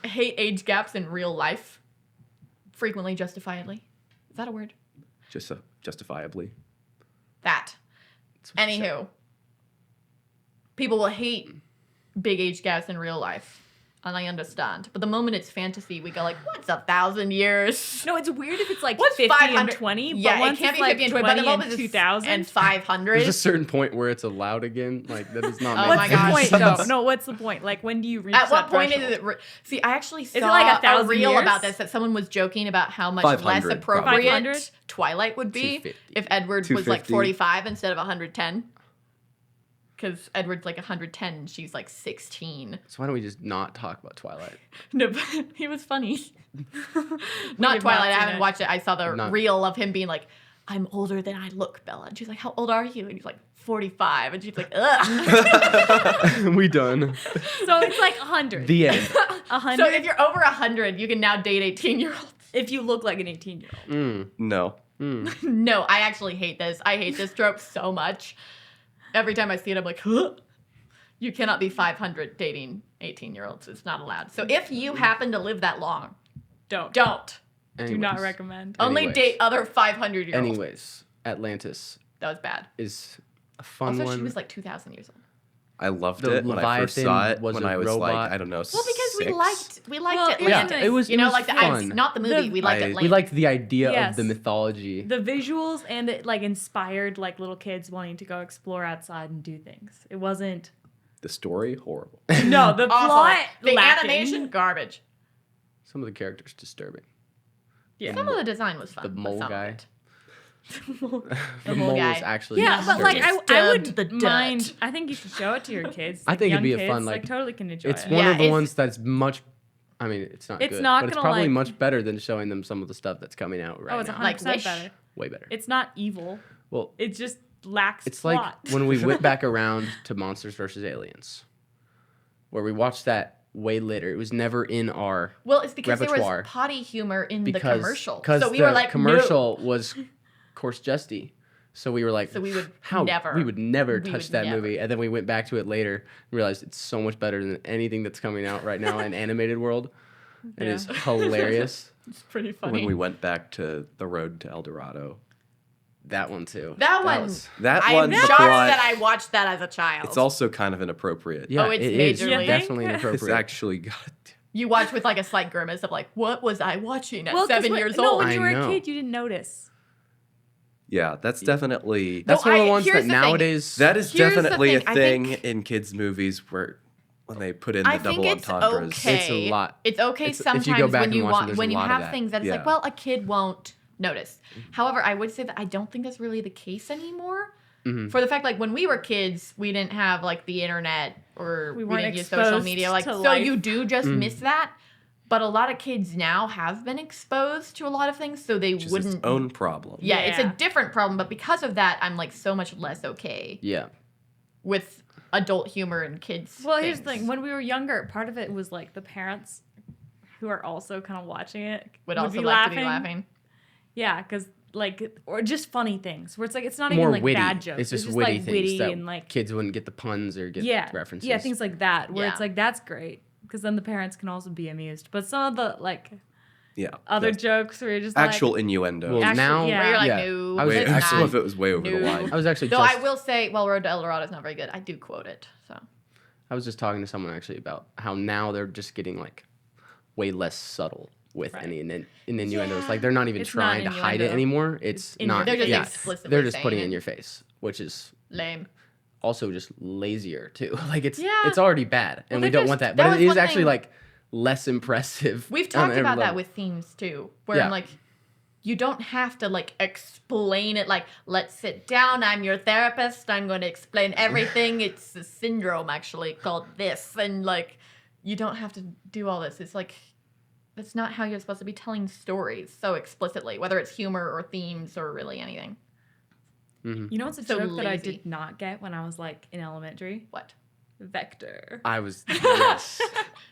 hate age gaps in real life. Frequently, justifiably. Is that a word? just justifiably. That. Anywho, people will hate big age gaps in real life. And I understand. But the moment it's fantasy, we go like, what's 1,000 years? No, it's weird if it's like What's 50 and 500? 20, but Yeah, once it can't it's be like 50 and 20, but the 20 moment and it's 2000. and 500. There's a certain point where it's allowed again. Like that does not. Oh make my What's the gosh. point sense. though? No, what's the point? Like when do you reach At what that point is threshold? it? See, I actually saw it like a 1,000 reel years? about this that someone was joking about how much less 500 appropriate probably. 500? Twilight would be 250. if Edward was like 250. 45 instead of 110. Because Edward's like 110 and she's like 16. So why don't we just not talk about Twilight? No, but he was funny. have Not not Twilight. I seen haven't it. watched it. I saw the Not- reel of him being like, I'm older than I look, Bella. And she's like, how old are you? And he's like, 45. And she's like, ugh. we done. So it's like 100. The end. 100 So if you're over 100, you can now date 18-year-olds. if you look like an 18-year-old. No. No, I actually hate this. I hate this trope so much. Every time I see it, I'm like, huh? You cannot be 500 dating 18-year-olds. It's not allowed. So if you happen to live that long, Don't. don't. Do not Anyways. recommend. Only Anyways. date other 500-year-olds. Anyways, Atlantis That was bad. is a fun Also, one. she was like 2,000 years old. I loved The it when I first Leviathan saw it. was When a I was robot. like, I don't know, Well, because we liked Well, Atlantis. yeah, it was. You know, it was like the fun. not the movie. The- we liked I- Atlantis. We liked the idea Yes. of the mythology. The visuals and it like inspired like little kids wanting to go explore outside and do things. It wasn't. the story horrible. No, the Awful. plot. The lacking. animation garbage. Some of the characters disturbing. Yeah. Some of the design was fun. The but mole some of guy. it- The mole mole guy. is actually Yeah, but like disturbing. I would Disturbed the mind. dirt. I think you should show it to your kids. I like, think it'd young be a kids, fun, like, totally can enjoy It's it. one Yeah, of the it's- ones that's much. I mean, it's not It's good, not but it's gonna, probably like- much better than showing them some of the stuff that's coming out right Oh, it's now. 100% Like Wish. better. Way better. It's not evil. Well, It just lacks it's like plot. when we went back around to Monsters vs. Aliens, where we watched that way later. It was never in our Well, it's because there repertoire. was potty humor in the because commercial. because So we the were like, commercial was course justy. So we were like, So we would how never- we would never we touch would that never. movie, and then we went back to it later and realized it's so much better than anything that's coming out right now in animated world. It Yeah. is hilarious. no. It's pretty funny. When we went back to the road to El Dorado. That one too. that one, was- That I'm one, the shocked plot, that I watched that as a child. it's also kind of inappropriate. Yeah, Oh, it's it is majorly- You definitely think? It's inappropriate. actually got. You watch with like a slight grimace of like, what was I watching at 'cause 7 when- years no, old? when you were I a know. kid, you didn't notice. Yeah, that's definitely. That's No, one of the I- ones here's that the thing. nowadays. That is Here's the definitely a thing, I thing think- in kids' movies where when they put in the I think double it's entendres. okay. It's a lot. It's okay It's- if you go sometimes back when and you watch it, want there's when a you lot of have that. things that it's Yeah. like, well, a kid won't notice. However, I would say that I don't think that's really the case anymore. Mhm. For the fact, like when we were kids, we didn't have like the internet or We we weren't didn't use social exposed media. Like to so, life. you do just Mm. miss that. But a lot of kids now have been exposed to a lot of things, so they Which is wouldn't. its own problem. Yeah, it's a Yeah. different problem. But because of that, I'm like so much less okay Yeah. with adult humor and kids. Well, here's the things. thing. When we were younger, part of it was like the parents who are also kind of watching it would also be like to be laughing. Yeah, because like, or just funny things where it's like, it's not More even like witty. bad jokes. It's just witty like things witty that and like, kids wouldn't get the puns or get yeah, references. yeah, things like that where Yeah. it's like, that's great. Because then the parents can also be amused. But some of the like Yeah. other that's jokes where you're just actual like, innuendo. Well, Actually, now, yeah. Where you're like, yeah. no, I was it's Actually, not. if it was way over the No. line. I was actually Though just, I will say, well, Road to El Dorado is not very good. I do quote it. So I was just talking to someone actually about how now they're just getting like way less subtle with Right. any innuendos. Yeah. Like they're not even It's not trying to hide it innuendo. anymore. It's in not. your They're just yeah, explicitly they're just saying putting it it. in your face, which is lame. also just lazier too. Like it's Yeah. it's already bad, and Well, we don't want that. that But was it is one actually thing- like less impressive. We've on talked every about that level. with themes too, where I'm Yeah. like, you don't have to like explain it. Like, let's sit down. I'm your therapist. I'm going to explain everything. It's a syndrome actually called this, and like, you don't have to do all this. It's like, that's not how you're supposed to be telling stories so explicitly, whether it's humor or themes or really anything. You know what's a So joke that I lazy. did not get when I was like in elementary? What? Vector. I was yes.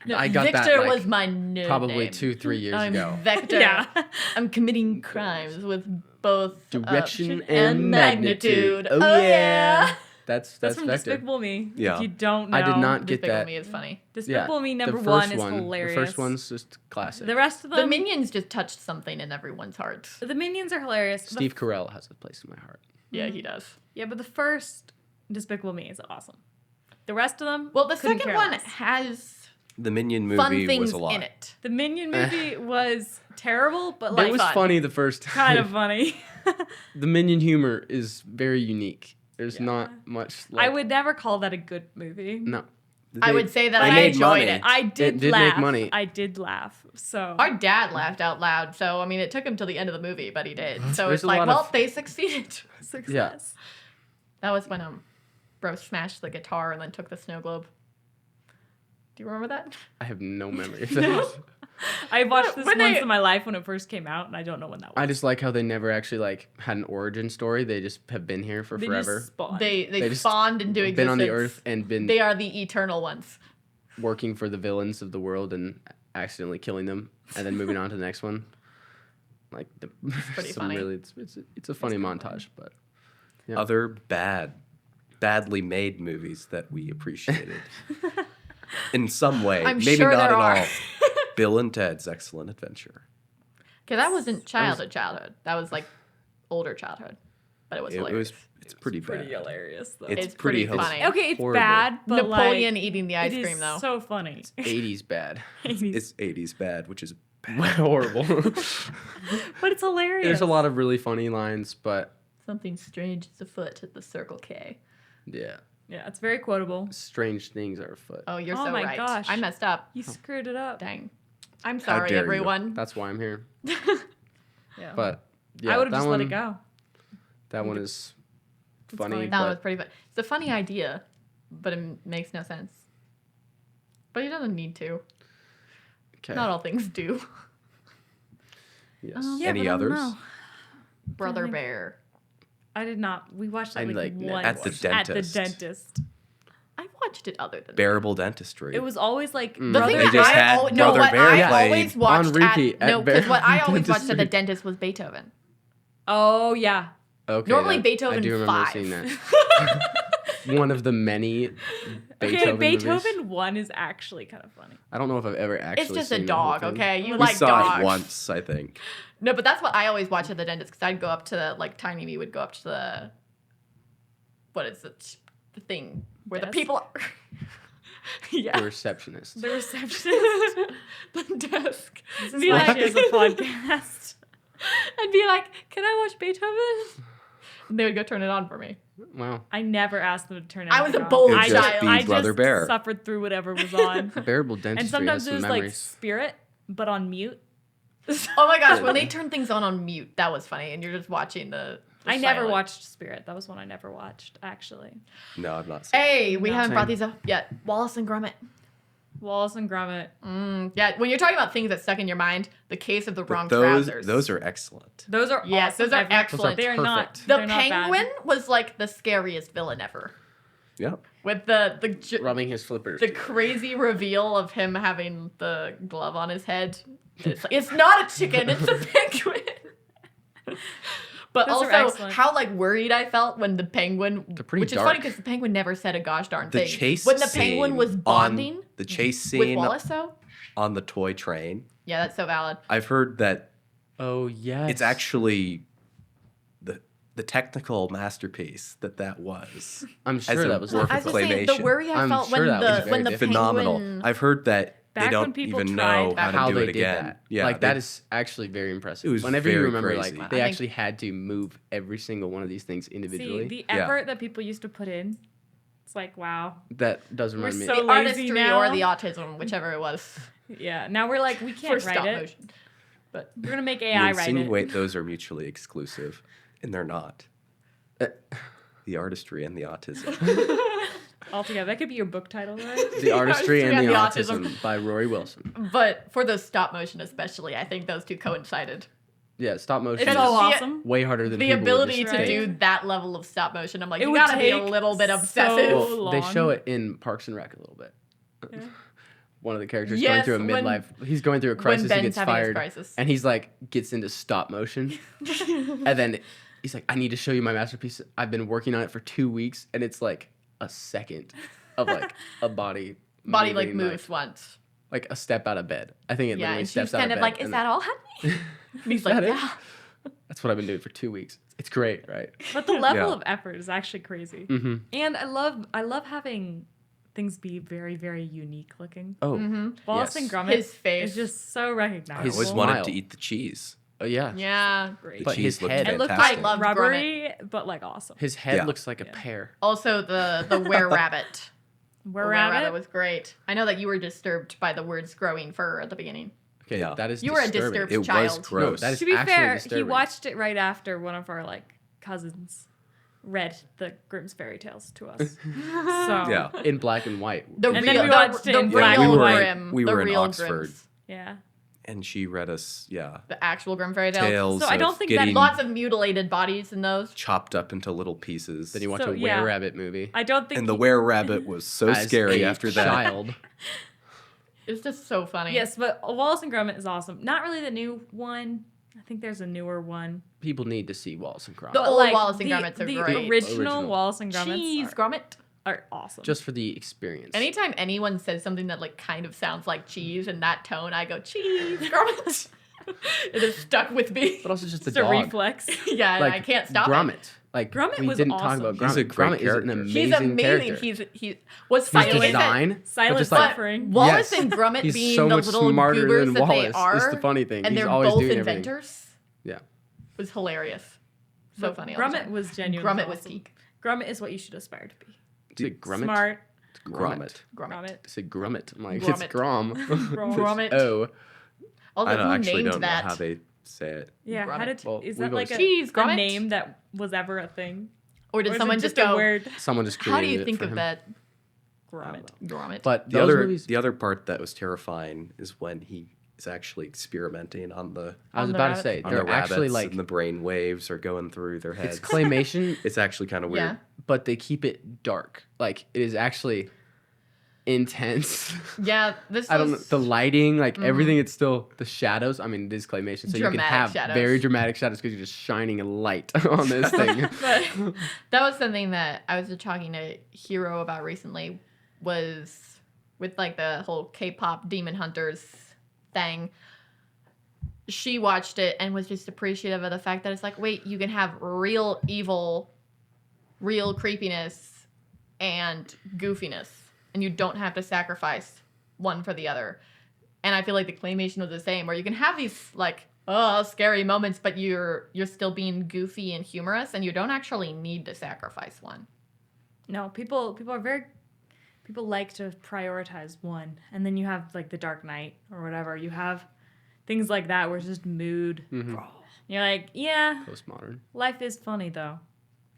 No, I got Victor that like, was my name. probably 2-3 years I'm ago. Vector. Yeah. I'm committing crimes with both Direction and magnitude. Oh, Oh, yeah. yeah. That's That's from Vector. Despicable Me. Yeah. If you don't know. I did not get Despicable that. Me is funny. Despicable Me the number first one is hilarious. The first one's just classic. The rest of them. The Minions just touched something in everyone's hearts. The Minions are hilarious. Steve Carell has a place in my heart. Yeah, he does. Yeah, but the first Despicable Me is awesome. The rest of them. Well, the couldn't second care one less. has The Minion fun movie things was a lot. in it. The Minion movie was terrible, but It like was fun. funny the first time. kind of funny. The Minion humor is very unique. There's not much. Like, I would never call that a good movie. No. I would say that they I made enjoyed money. it. I did, did laugh. make money. I did laugh. So Our dad laughed out loud, so I mean, it took him till the end of the movie, but he did. So There's it's a like, lot well, of- they succeeded. success. That was when Bro smashed the guitar and then took the snow globe. Do you remember that? I have no memory of that. I watched this When once they- in my life when it first came out, and I don't know when that was. I just like how they never actually like had an origin story. They just have been here for They forever. just spawned. They They just spawned into existence. Been on the earth and been They are the eternal ones. working for the villains of the world and accidentally killing them, and then moving on to the next one. Like pretty some funny. Really, it's a funny montage, but yeah. Other badly made movies that we appreciated in some way. I'm Maybe sure not there at are. all. Bill and Ted's Excellent Adventure. Okay, that wasn't childhood. That was like older childhood, but it was hilarious. It's pretty bad. pretty hilarious though. It's It's pretty pretty funny. okay, it's horrible. bad, but Napoleon like, eating the ice it is cream though. so funny. 80s bad. It's 80s bad, which is Horrible. But it's hilarious. There's a lot of really funny lines, but Something strange is afoot at the Circle K. yeah, Yeah, it's very quotable. strange things are afoot. Oh, you're Oh so my right. gosh. I messed up. You screwed it up. Dang. I'm How sorry, dare you. everyone. That's why I'm here. Yeah. But yeah, I would have that just let it one- go. That one is funny. funny. That but was pretty fun. It's a funny idea, but it makes no sense. But he doesn't need to. okay. Not all things do. Yes. Yeah, Any but I don't others? know. Brother think- Bear. I did not. We watched it I, like, like, never once At the At the dentist. dentist. I watched it other than Bearable Dentistry. It was always like The Brother thing They that just I had always, no, Brother what Bear I played always watched on repeat no, at because Bear what I always watched at the Dentistry. dentist was Beethoven. Oh yeah. Okay, Normally that- Beethoven I do remember 5. seeing that. One of the many Beethoven Okay, Beethoven movies. 1 is actually kind of funny. I don't know if I've ever actually. It's just a seen the whole dog, thing. okay? You we like saw dogs. it once, I think. No, but that's what I always watch at the dentist because I'd go up to the, like, Tiny Me would go up to the, what is it? The thing where Desk? the people are. Yeah. The receptionist. The receptionist. The desk. This is Be why like, she has a podcast. I'd be like, can I watch Beethoven? And they would go turn it on for me. Wow. I never asked them to turn it I was a on. bold I child. just, Be I Brother just Bear. suffered through whatever was on. Bearable dentistry And sometimes has it some was like memories. Spirit, but on mute. Oh my gosh, when they turn things on mute, that was funny. And you're just watching the I never silent. watched Spirit. That was one I never watched, actually. No, I've not seen Hey, we haven't Same. brought these up yet. Wallace and Gromit. Wallace and Gromit. Yeah, when you're talking about things that stuck in your mind, the case of the wrong But trousers. those are excellent. Those are Yes, awesome. those are I've- excellent. They are not. Perfect. The they're not bad. penguin was like the scariest villain ever. Yeah. With Rubbing his flippers. the crazy reveal of him having the glove on his head. It's, like, it's not a chicken, it's a penguin. But Those are also, excellent. how like worried I felt when the penguin, They're pretty which is funny dark. because the penguin never said a gosh darn The thing. chase when the scene penguin was on bonding the chase with scene Wallace, though. on the toy train. Yeah, that's so valid. I've heard that Oh yes. it's actually the technical masterpiece that was. I'm as sure a that was. work I of was just saying, the claymation. worry I I'm felt sure when that was the when the very Phenomenal. penguin. I've heard that Back they when don't people even tried know how to how do they it did again. that. Yeah, like they- that is actually very impressive. It was Whenever you very remember, crazy. like I they think- actually had to move every single one of these things individually. See, the Yeah. effort that people used to put in, it's like, wow. That does remind me. so- the lazy artistry now. or the autism, whichever it was, Yeah, now we're like, we can't for write stop it. motion. But We're going to make You AI write it. insinuate those are mutually exclusive, and they're not. The artistry and the autism. Altogether. That could be your book title, right? The Artistry and the Autism. Autism by Rory Wilson. But for the stop motion especially, I think those two coincided. Yeah, stop motion. It's is so the- awesome. way harder than The people would ability just to think. do that level of stop motion, I'm like, It you would gotta be a take little bit so obsessive. long. They show it in Parks and Rec a little bit. Yeah. One of the characters Yes, going through a when- midlife. He's going through a crisis. He Ben's gets having his fired, crisis. and he's like gets into stop motion, and then he's like, "I need to show you my masterpiece. I've been working on it for 2 weeks, and it's like a second of like a body Body like moving, moves once. like a step out of bed. I think it Yeah, literally and steps she's out kind of of bed. like, is and that all, honey? And he's like, that it? yeah. That's what I've been doing for 2 weeks. It's great, right? But the level Yeah. of effort is actually crazy. Mm-hmm. And I love having things be very, very unique looking. Oh, Wallace yes. and Gromit His face. is just so recognizable. I always His wanted smile. to eat the cheese. oh yeah. Yeah. great. The But cheese his looked head- It looked fantastic. I love rubbery, but like awesome. His head Yeah. looks like a Yeah. pear. Also, the were-rabbit. Where The we're at were-rabbit it. was great. I know that you were disturbed by the words growing fur at the beginning. Okay, Yeah. that is You were a disturbing. disturbed It was child. gross. No, that is To be actually fair, disturbing. he watched it right after one of our like cousins read the Grimm's fairy tales to us. So Yeah. in black and white. The And real, then we watched it the in real black and white. Grimm. We the were in real Oxford. Grimms. yeah. And she read us, The actual Grimm fairy tales. tales So I don't of think that getting Lots of mutilated bodies in those. chopped up into little pieces. Then you watch So, a yeah. were-rabbit movie. I don't think and the he- were-rabbit was so as scary a after that. child. It's just so funny. Yes, but Wallace and Gromit is awesome. Not really the new one. I think there's a newer one. People need to see Wallace and Gromit. The But, old like, Wallace and the, Gromit's are the great. original Wallace and Gromit Cheese Gromit. are awesome. Just for the experience. Anytime anyone says something that like kind of sounds like cheese in that tone, I go cheese Gromit. It is stuck with me. but also just the just a dog. reflex. Yeah, and Like I can't stop Gromit. it. Like Gromit we was didn't talk awesome. about Gromit. He's a great Gromit is an character. amazing He's amazing. character. He what's His funny is that design, Silent just like suffering. Wallace Yes. and Gromit he's being so the much little smarter goobers than that Wallace. they are, Is the funny thing. and He's they're always both doing everything. inventors, Yeah. was hilarious. So But funny. all the Gromit time. was genuinely Gromit was awesome. peak. Gromit is what you should aspire to be. Is it Gromit? Smart. It's Gromit. Gromit. I said Gromit. I'm like, Gromit. it's Grom. Gromit. Oh. Also, I don't, who actually named don't know that? how they say it. Yeah, how Gromit. did Well, is we've that like a, always- Cheese, a Gromit? name that was ever a thing? Or Or did is someone it just a go? word? Someone just created How do you it think for of him. that? Gromit. Gromit. But The those other, movies, the other part that was terrifying is when he is actually experimenting on the I was on the about to rabbits? say, on they're the actually rabbits like, and the brain waves are going through their heads. it's claymation, It's actually kind of weird. Yeah. but they keep it dark. Like, it is actually intense. Yeah, this I don't know. was The lighting, like everything, it's still the shadows. I mean, it is claymation, so you can Dramatic have shadows. very dramatic shadows because you're just shining a light on this thing. But that was something that I was talking to Hero about recently, was with like the whole K-pop Demon Hunters thing. She watched it and was just appreciative of the fact that it's like, wait, you can have real evil, real creepiness, and goofiness, and you don't have to sacrifice one for the other. And I feel like the claymation was the same, where you can have these like scary moments, but you're still being goofy and humorous, and you don't actually need to sacrifice one. No, people like to prioritize one, and then you have like the Dark Knight or whatever. You have things like that where it's just mood. You're like, yeah, Postmodern. life is funny though.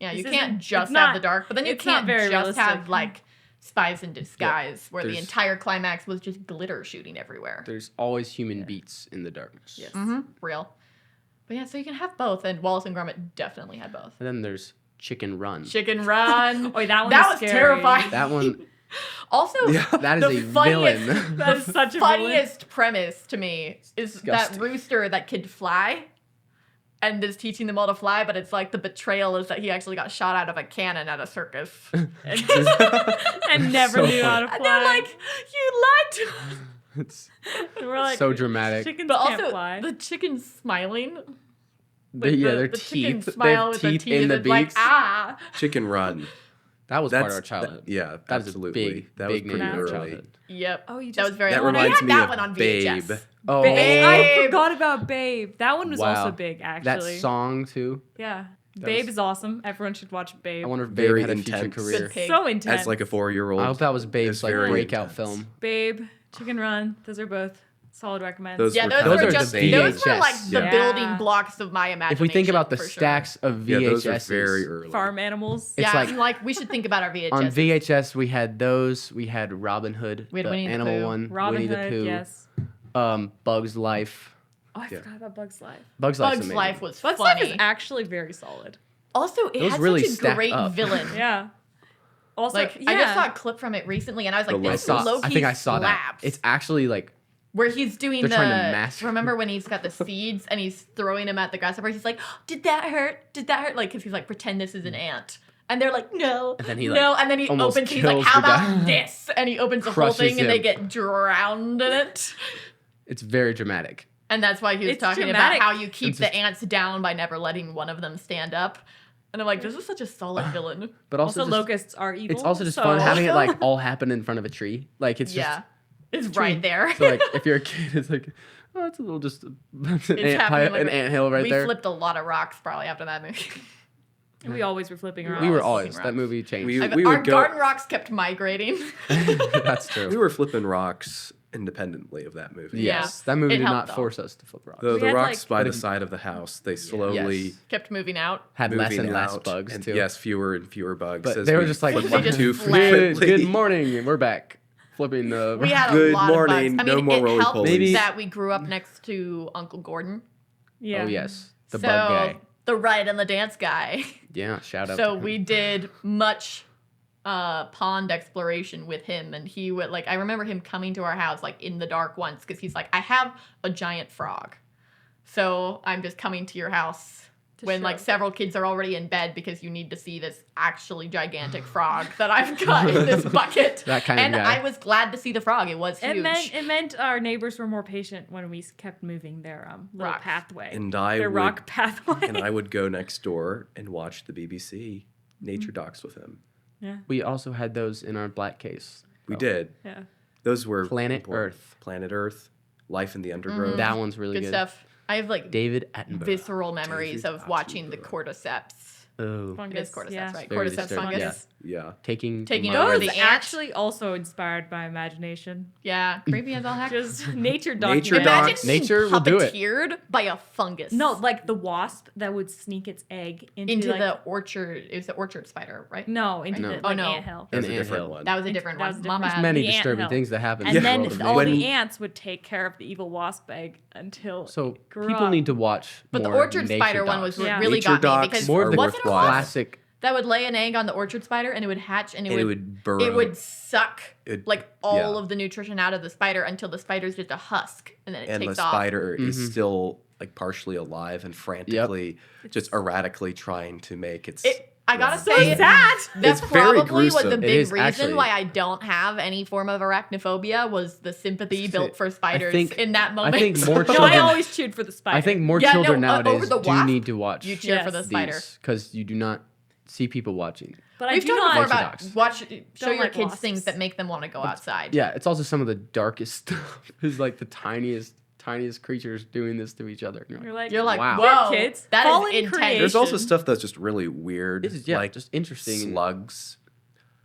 Yeah, This you can't isn't- just it's have not- the dark, but then you it's not can't very just have realistic. like spies in disguise, where the there's- entire climax was just glitter shooting everywhere. There's always human beats in the darkness. Yes. Real. But yeah, so you can have both, and Wallace and Gromit definitely had both. And then there's Chicken Run. Chicken Run. Oh, that one that was was scary. terrifying. That one, Also, that is the a funniest, villain. That is such a funniest premise to me is Disgusting. that rooster that could fly and is teaching them all to fly, but it's like the betrayal is that he actually got shot out of a cannon at a circus. and never So knew how to funny. And they're fly. like, you lied to us. It's We're like, so dramatic. chickens But can't also, fly. the chicken smiling. Yeah, their the chicken teeth. They smile have with their teeth teeth in the is like, beaks. ah. Chicken Run. That was part of That's our childhood. yeah, That is absolutely. a big, that big was name pretty of our early. childhood. Yep. Oh, you that just- was very. That we reminds had me that of one on Babe. VHS. Oh, Babe. I Babe. forgot about Babe. That one was wow. also big, actually. That song too. Yeah. That Babe was- is awesome. Everyone should watch Babe. I wonder if Babe Very had a future intense. career. Good pick. So intense. As like a 4-year-old. I hope that was Babe's It's like very breakout intense. film. Babe, Chicken Run. Those are both solid recommends. Those Yeah, were those kind were of just the those were VHS. like the Yeah. building blocks of my imagination. If we think about the for sure. stacks of Yeah, VHS, those are very early. Farm animals. It's Yeah, like- I'm like we should think about our VHS. on VHS we had those. We had Robin Hood, We had the Winnie the animal Pooh. one, Robin Winnie Hood, the Pooh, yes. Bug's Life. Oh, I Yeah. forgot about Bug's Life. Bugs Life's Bugs amazing. Life was Bug's funny. Life is actually very solid. Also, it Those had really such a stack great up. villain. Yeah. Also, Like, yeah. I just saw a clip from it recently, and I was like, The this Locust. low-key I think I saw that. slaps. It's actually like Where he's doing They're trying to mask him. remember when he's got the seeds and he's throwing them at the grasshoppers? He's like, did that hurt? Did that hurt? Like, because he's like, pretend this is an ant. And they're like, no, And then he, no. like, And then he almost opens, he's like, kills how the guy. about this? And he opens the whole Crushes thing and they him. get drowned in it. it's very dramatic. And that's why he was It's talking dramatic. about how you keep It's the just- ants down by never letting one of them stand up. And I'm like, this is such a solid villain. But also, Also, just, locusts are evil. it's also just so- fun having it like all happen in front of a tree. Like it's Yeah. just It's right there. so like if you're a kid, it's like oh, it's a little just an happening like an anthill right we there. flipped a lot of rocks probably after that movie. We always were flipping around. We were Flipping always rocks. that movie changed. We Our would go. garden rocks kept migrating. That's true. We were flipping rocks independently of that movie. Yeah. Yes, that movie It did helped, not though. force us to flip rocks. The had, rocks like- by But the if- side of the house, they slowly Yes. Kept moving out. Had less moving and less out, bugs and too. yes, fewer and fewer bugs. but as they were we just like flipped They them just too flared. good, frequently. good morning, and we're back flipping the. We had a Good lot morning, of bugs. I no mean, more it roly helped polies. Maybe- that we grew up next to Uncle Gordon. Yeah. Oh yes, the so, bug guy. the ride and the dance guy. Yeah, shout out. So to him. we did much pond exploration with him, and he would like. I remember him coming to our house like in the dark once because he's like, I have a giant frog, so I'm just coming to your house when like show. several kids are already in bed because you need to see this actually gigantic frog that I've got in this bucket. That kind of and guy. I was glad to see the frog. It was huge. It meant our neighbors were more patient when we kept moving their little Rock. pathway. And I their would, rock pathway. and I would go next door and watch the BBC nature docs with him. yeah. We also had those in our black case. We Oh. did. Yeah. Those were Planet important. Earth. Planet Earth, Life in the Undergrowth. That one's really good good. stuff. I have like David Attenborough. visceral memories David of watching the Attenborough. cordyceps. Oh, It Fungus. is cordyceps, yeah. right? Very Cordyceps disturbing. fungus. Yeah. taking Taking my- over Those the ant. actually also inspired by imagination. Yeah, creepy as all heck. Just nature Nature documentaries. docs. Imagine being Nature will do it. puppeteered by a fungus. No, like the wasp that would sneak its egg into like, the orchard. It was the orchard spider, right? no, into No. the Oh, like, no. anthill. That was An a different anthill. one. That was a different That one. was My different. bad. Many The disturbing anthill. things that happen. And in the then world of all nature. the ants would take care of the evil wasp egg until So it grew people up. need to watch. But the more orchard nature spider one was docs. what Yeah. really Nature got me docs because more of the wasn't it a worthwhile. wasp classic. that would lay an egg on the orchard spider and it would hatch and And it would burrow. it would suck It- like all yeah. of the nutrition out of the spider until the spider's just a husk and then it and the takes off. spider Mhm. is still like partially alive and frantically, just erratically trying to make its. I gotta so say, sad. That's It's very probably was the gruesome. It big is reason actually. why I don't have any form of arachnophobia was the sympathy built for spiders think- in that moment. I think more No, I children. always chewed for the spider. I think more Yeah, children no, over nowadays the do wasp, need to watch you cheer for the Yes. spider. because you do not see people watching. But I We've do talked not. before Nature about docs. show Don't your like kids wasps. things that make them want to go outside. Yeah, it's also some of the darkest stuff. Is like the tiniest creatures doing this to each other. And You're like, Wow. whoa, we're kids. that is Fallen intense. creation. There's also stuff that's just really weird, This is, yeah, like just interesting. slugs.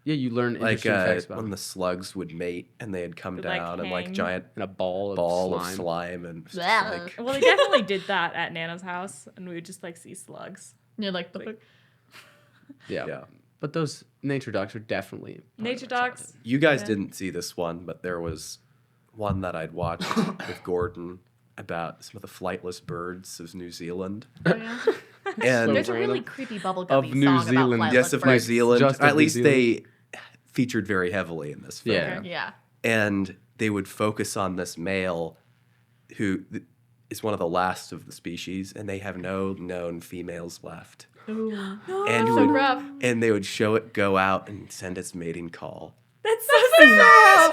Yeah, you learn Like interesting facts about when them. the slugs would mate and they'd come Would, like, down and like hang. giant And a ball ball of of slime. slime and it's just Blah. like Well, they definitely did that at Nana's house, and we would just like see slugs. And you're like, the fuck? Yeah. yeah. But those nature docs are definitely part of Nature my childhood. docs. You guys Yeah. didn't see this one, but there was one that I'd watched with Gordon about some of the flightless birds of New Zealand. Oh, yeah. And There's a really random. creepy bubblegummy Of New song Zealand. about yes, of flightless New birds. Zealand. Just of At New least Zealand. they featured very heavily in this film. Yeah. Okay. Yeah. And they would focus on this male who is one of the last of the species, and they have no known females left. Ooh. And, So rough. and they would show it go out and send its mating call. That's so sad.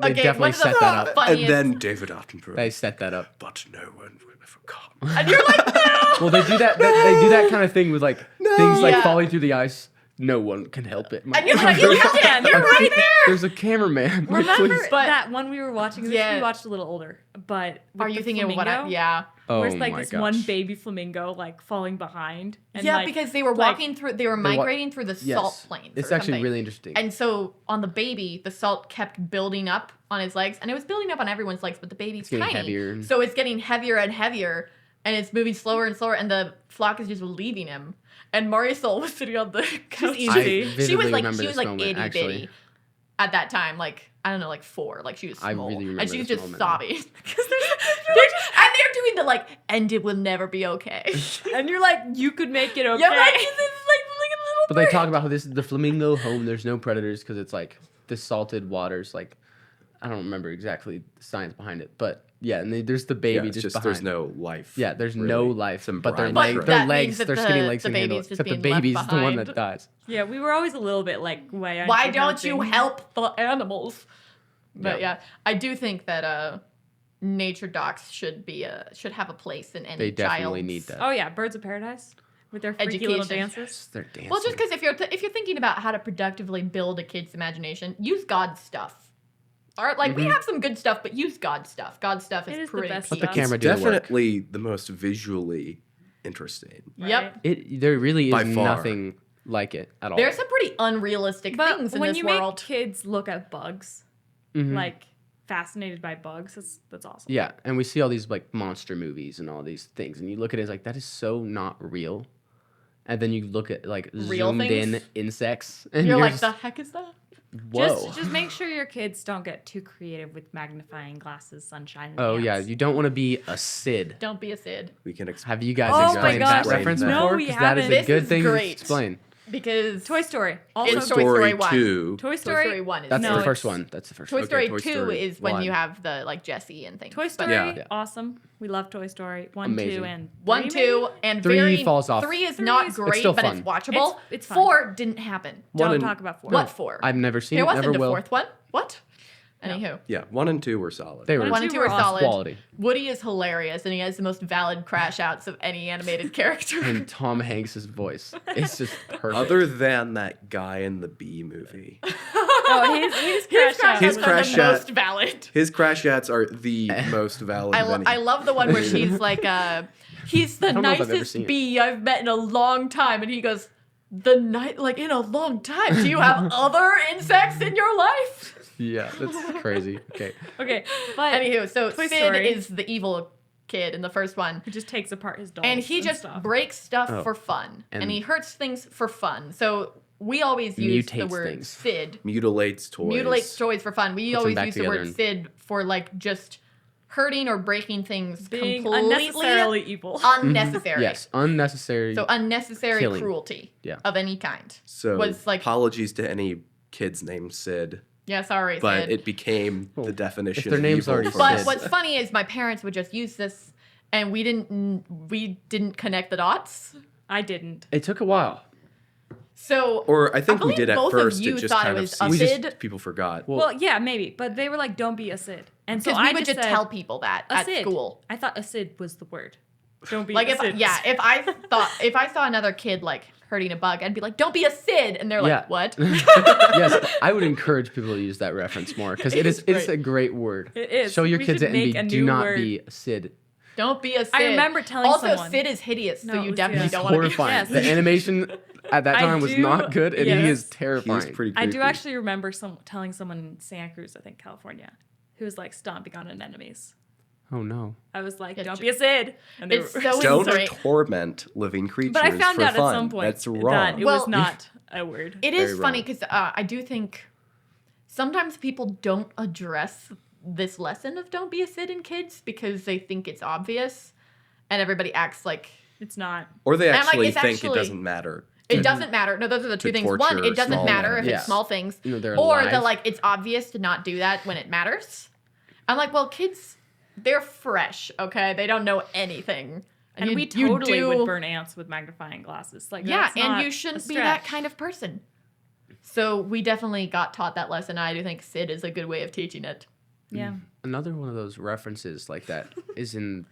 They definitely one of the set that up. funniest- And then David Attenborough. They set that up. But no one will ever come. And you're like, no! Well, they do that. They do that kind of thing with like things like Yeah. falling through the ice. No one can help it. And you're like, you can! You're right there! There's a cameraman. Like, Remember please. But- that one we were watching? This Yeah. we watched a little older, but with Are you the thinking of what I... flamingo, Yeah. Oh Where's like my this gosh. one baby flamingo like falling behind? And, Yeah, like, because they were like- walking through... They were migrating through the Yes. salt plains It's or actually something. really interesting. And so on the baby, the salt kept building up on his legs, and it was building up on everyone's legs, but the baby's getting tiny, heavier. so it's getting heavier and heavier, and it's moving slower and slower, and the flock is just leaving him. And Marisol was sitting on the couch. easy. I She vividly like remember this moment, itty actually. bitty at that time, like I don't know, like 4, like she was I small, really remember and she was this just moment. sobbing because and they're like, and it will never be okay. And you're like, you could make it okay. Yeah, right? 'Cause it's like, look at the little But they bird. talk about how this is the flamingo home. There's no predators because it's like the salted waters. Like, I don't remember exactly the science behind it, but yeah, and there's the baby Yeah, it's just just behind. there's no life. Yeah, there's really. no life. Some But their brine But their that legs, means that their skinny the- legs the can handle baby's it. just Except the being left baby's the one behind. that dies. Yeah, we were always a little bit like, Why don't you helping? help the animals? But Yeah. yeah, I do think that nature docs should have a place in any They definitely child's- need that. Oh yeah, Birds of Paradise with their freaky little Education. dances. They're dancing. Well, just because if you're thinking about how to productively build a kid's imagination, use God's stuff. Or like we have some good stuff, but use God's stuff. God's stuff It is is the pretty. best Let the stuff. camera do the work. Definitely the most visually interesting. Yep. There really By is far. nothing like it at all. There's some pretty unrealistic But things in when this you world. make kids look at bugs, Mhm. like fascinated by bugs, that's awesome. Yeah, and we see all these like monster movies and all these things, and you look at it it's like that is so not real. And then you look at like Real zoomed in things? insects, and You're like, just, the heck is that? whoa. Just make sure your kids don't get too creative with magnifying glasses, sunshine. And Oh yeah, ants. you don't want to be a Sid. Don't be a Sid. We can Have you guys Oh my explained gosh, that reference no, before? we 'Cause that is haven't. a This good is thing great. to explain. Because Toy Story. Also, It's Toy Toy Story Story 1. 2. Toy Toy Story. Story 1 is That's No, the it's- first one. That's the first Toy one. Story Toy 2 Story is when 1. you have the like Jessie and things. Toy But Story, Yeah. awesome. We love Toy Story. 1, Amazing. 2, and 1, 3, 2, maybe? and 3 very falls off. 3 is 3 not is- great, It's still but fun. it's watchable. It's fun. 4 didn't happen. One Don't and- talk about 4. What 4? I've never seen There it. wasn't Never a will. fourth one. What? Anywho, Yeah, 1 and 2 were solid. They were 1 and 2 were are awesome. solid. quality. Woody is hilarious, and he has the most valid crash outs of any animated character. And Tom Hanks' voice. It's just perfect. Other than that guy in the Bee movie. Oh, his His crash His crash outs out. are crash the out- most valid. His crash outs are the most valid of any. I love the one where she's like, he's the don't know if I've ever nicest seen it. bee I've met in a long time, and he goes, the night, like in a long time. Do you have other insects in your life? Yeah, that's crazy. Okay. Okay, but Anywho, so Toy Sid Story. is the evil kid in the first one. he just takes apart his dolls. And he just stuff. breaks stuff Oh. for fun. And And- he hurts things for fun. So we always use the Mutates word things. Sid. Mutilates toys. Mutilates toys for fun. We Puts them always back use the together word and- Sid for like just hurting or breaking things being completely unnecessarily evil. unnecessary. Yes, unnecessary. So unnecessary Killing. cruelty Yeah. of any kind. So was like- apologies to any kids named Sid, Yeah, sorry, but Sid. it became Well, the definition. if their of name's evil already for But Sid. what's funny is my parents would just use this, and we didn't connect the dots. I didn't. it took a while. So Or I think we believe did at both of first. you It just thought it kind of was a ceased. Sid. People forgot. Well, Well, yeah, maybe, but they were like, "Don't be a Sid," and so because I we would just said, tell people that a at Sid. school. I thought a Sid was the word. Don't be Like a if Sid. if I saw another kid like hurting a bug, I'd be like, "Don't be a Sid," and they're like, Yeah. "What?" yes, I would encourage people to use that reference more because it's great. a great word. It is. Show your We kids should it and make a do new not word. be a Sid. Don't be a Sid. I remember telling also, someone. Sid is hideous, so No, you it's- definitely yes. don't want to be. Horrifying. Yes. The animation at that I time was do- not good, and yes. he is He terrifying. was pretty I creepy. do actually remember telling someone in Santa Cruz, I think California, who was like stomping on anemones. Oh no. I was like, Yeah, "Don't be a Sid." And they It's were, so Don't insane. torment living creatures. but I found for out fun. at some point That's that wrong. it Well- was not a word. It is Very funny wrong. because I do think sometimes people don't address this lesson of don't be a Sid in kids because they think it's obvious, and everybody acts like It's not. Or they And I'm like, actually it's think actually- it doesn't matter. it doesn't matter. No, those are the two to things. One, torture it doesn't small matter if animals. it's Yeah. small things, You know, they're or alive. the like it's obvious to not do that when it matters. I'm like, well, kids, they're fresh, okay? They don't know anything. And you- we you totally do- would burn ants with magnifying glasses. Like, Yeah, that's and not you a shouldn't be that stretch. kind of person. So we definitely got taught that lesson. I do think Sid is a good way of teaching it. Yeah. Another one of those references like that is in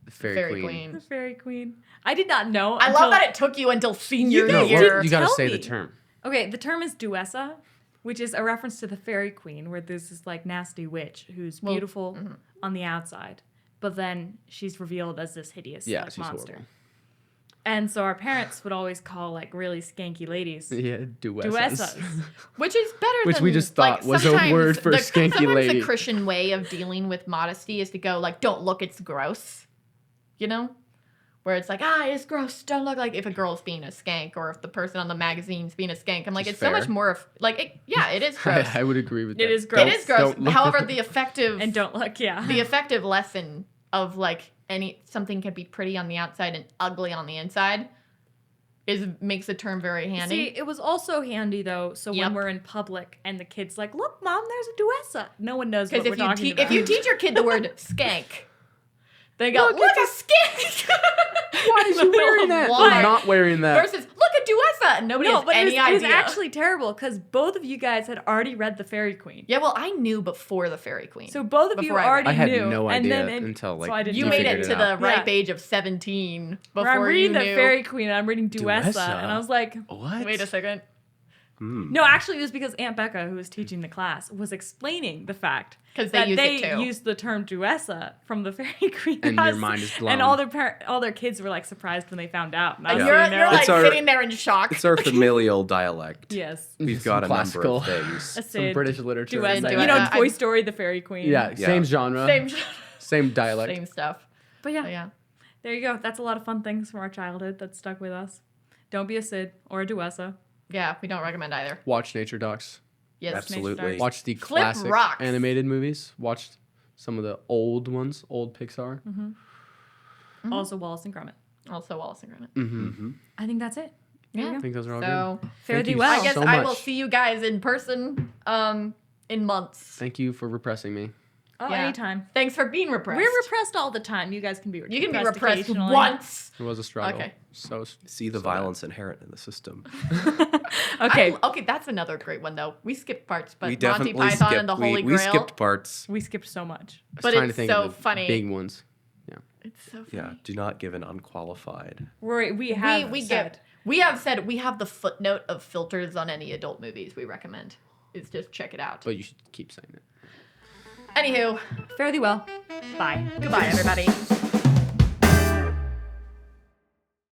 the Fairy, Fairy Queen. Queen. The Fairy Queen. I did not know. I until- love that it took you until senior guys year. didn't You gotta tell say me. the term. Okay, the term is DUESSA, which is a reference to the Fairy Queen, where there's this like nasty witch who's Well, beautiful on the outside, but then she's revealed as this hideous Yeah, like, she's monster. horrible. And so our parents would always call like really skanky ladies Yeah, duessas. DUESSAs. Which is better Which than, we just thought like, was a sometimes word for skanky sometimes lady. the Christian way of dealing with modesty is to go like, don't look, it's gross. You know? Where it's like, it's gross, don't look like if a girl's being a skank or if the person on the magazine's being a skank. I'm like, Which it's is so much fair. more of, like, it is gross. I would agree with It that. is gross. It is gross. Don't look. However, the effective and don't look, yeah. the effective lesson of like something can be pretty on the outside and ugly on the inside makes the term very handy. See, it was also handy though. So Yep. when we're in public and the kid's like, "Look, mom, there's a duessa." No one knows what we're talking about. if you teach your kid the word skank, they go, look a skank. Why is she wearing that? Why? I'm not wearing that. Versus, look a duessa, and nobody has but any it was idea. actually terrible because both of you guys had already read The Fairy Queen. Yeah, well, I knew before the Fairy Queen. So both of you Before I read already I had knew. no and idea then until like so I didn't you know. made it figured to out. the ripe Yeah. age of 17 Where before I'm reading you The knew. Fairy Queen and I'm reading Duessa, Duessa? and I was like, What? Wait a second. no, actually, it was because Aunt Becca, who was teaching the class, was explaining the fact 'Cause they that used they it too. used the term Duessa from the Fairy Queen. And your class, mind is blown. And all their kids were like surprised when they found out. And I And was you're sitting there like It's our- sitting there in shock. It's our familial dialect. yes, We've Some got a number classical- of things. Some Sid, British literature. Duessa. Duessa. You know, I- Toy Story, the Fairy Queen. Yeah, Yeah. same genre, Same dialect. same stuff. But yeah, But yeah. there you go. That's a lot of fun things from our childhood that stuck with us. Don't be a Sid or a Duessa. Yeah, we don't recommend either. Watch nature docs. Yes. Absolutely. Watch the Flip classic rocks. animated movies. Watch some of the old ones, old Pixar. Also, Wallace and Gromit. Also Wallace and Gromit. Mm-hmm. I think that's it. There you Yeah. I think those are all So good. Fare Thank thee you well. I guess so I will much. see you guys in person in months. Thank you for repressing me. Oh, Yeah. anytime. Thanks for being repressed. We're repressed all the time. You guys can be You can be repressed occasionally. once. It was a struggle. Okay. So See the so violence inherent in the system. Okay, Okay, that's another great one though. We skipped parts, but we Monty definitely Python skipped. and the Holy we Grail. skipped parts. we skipped so much. I was But trying it's to think so of the funny. big ones. It's so funny. Yeah, do not give an unqualified. Rory, we have we said. we have said we have the footnote of filters on any adult movies we recommend. Is just check it out. But you should keep saying it. Anywho, Fare thee well. Bye. goodbye everybody.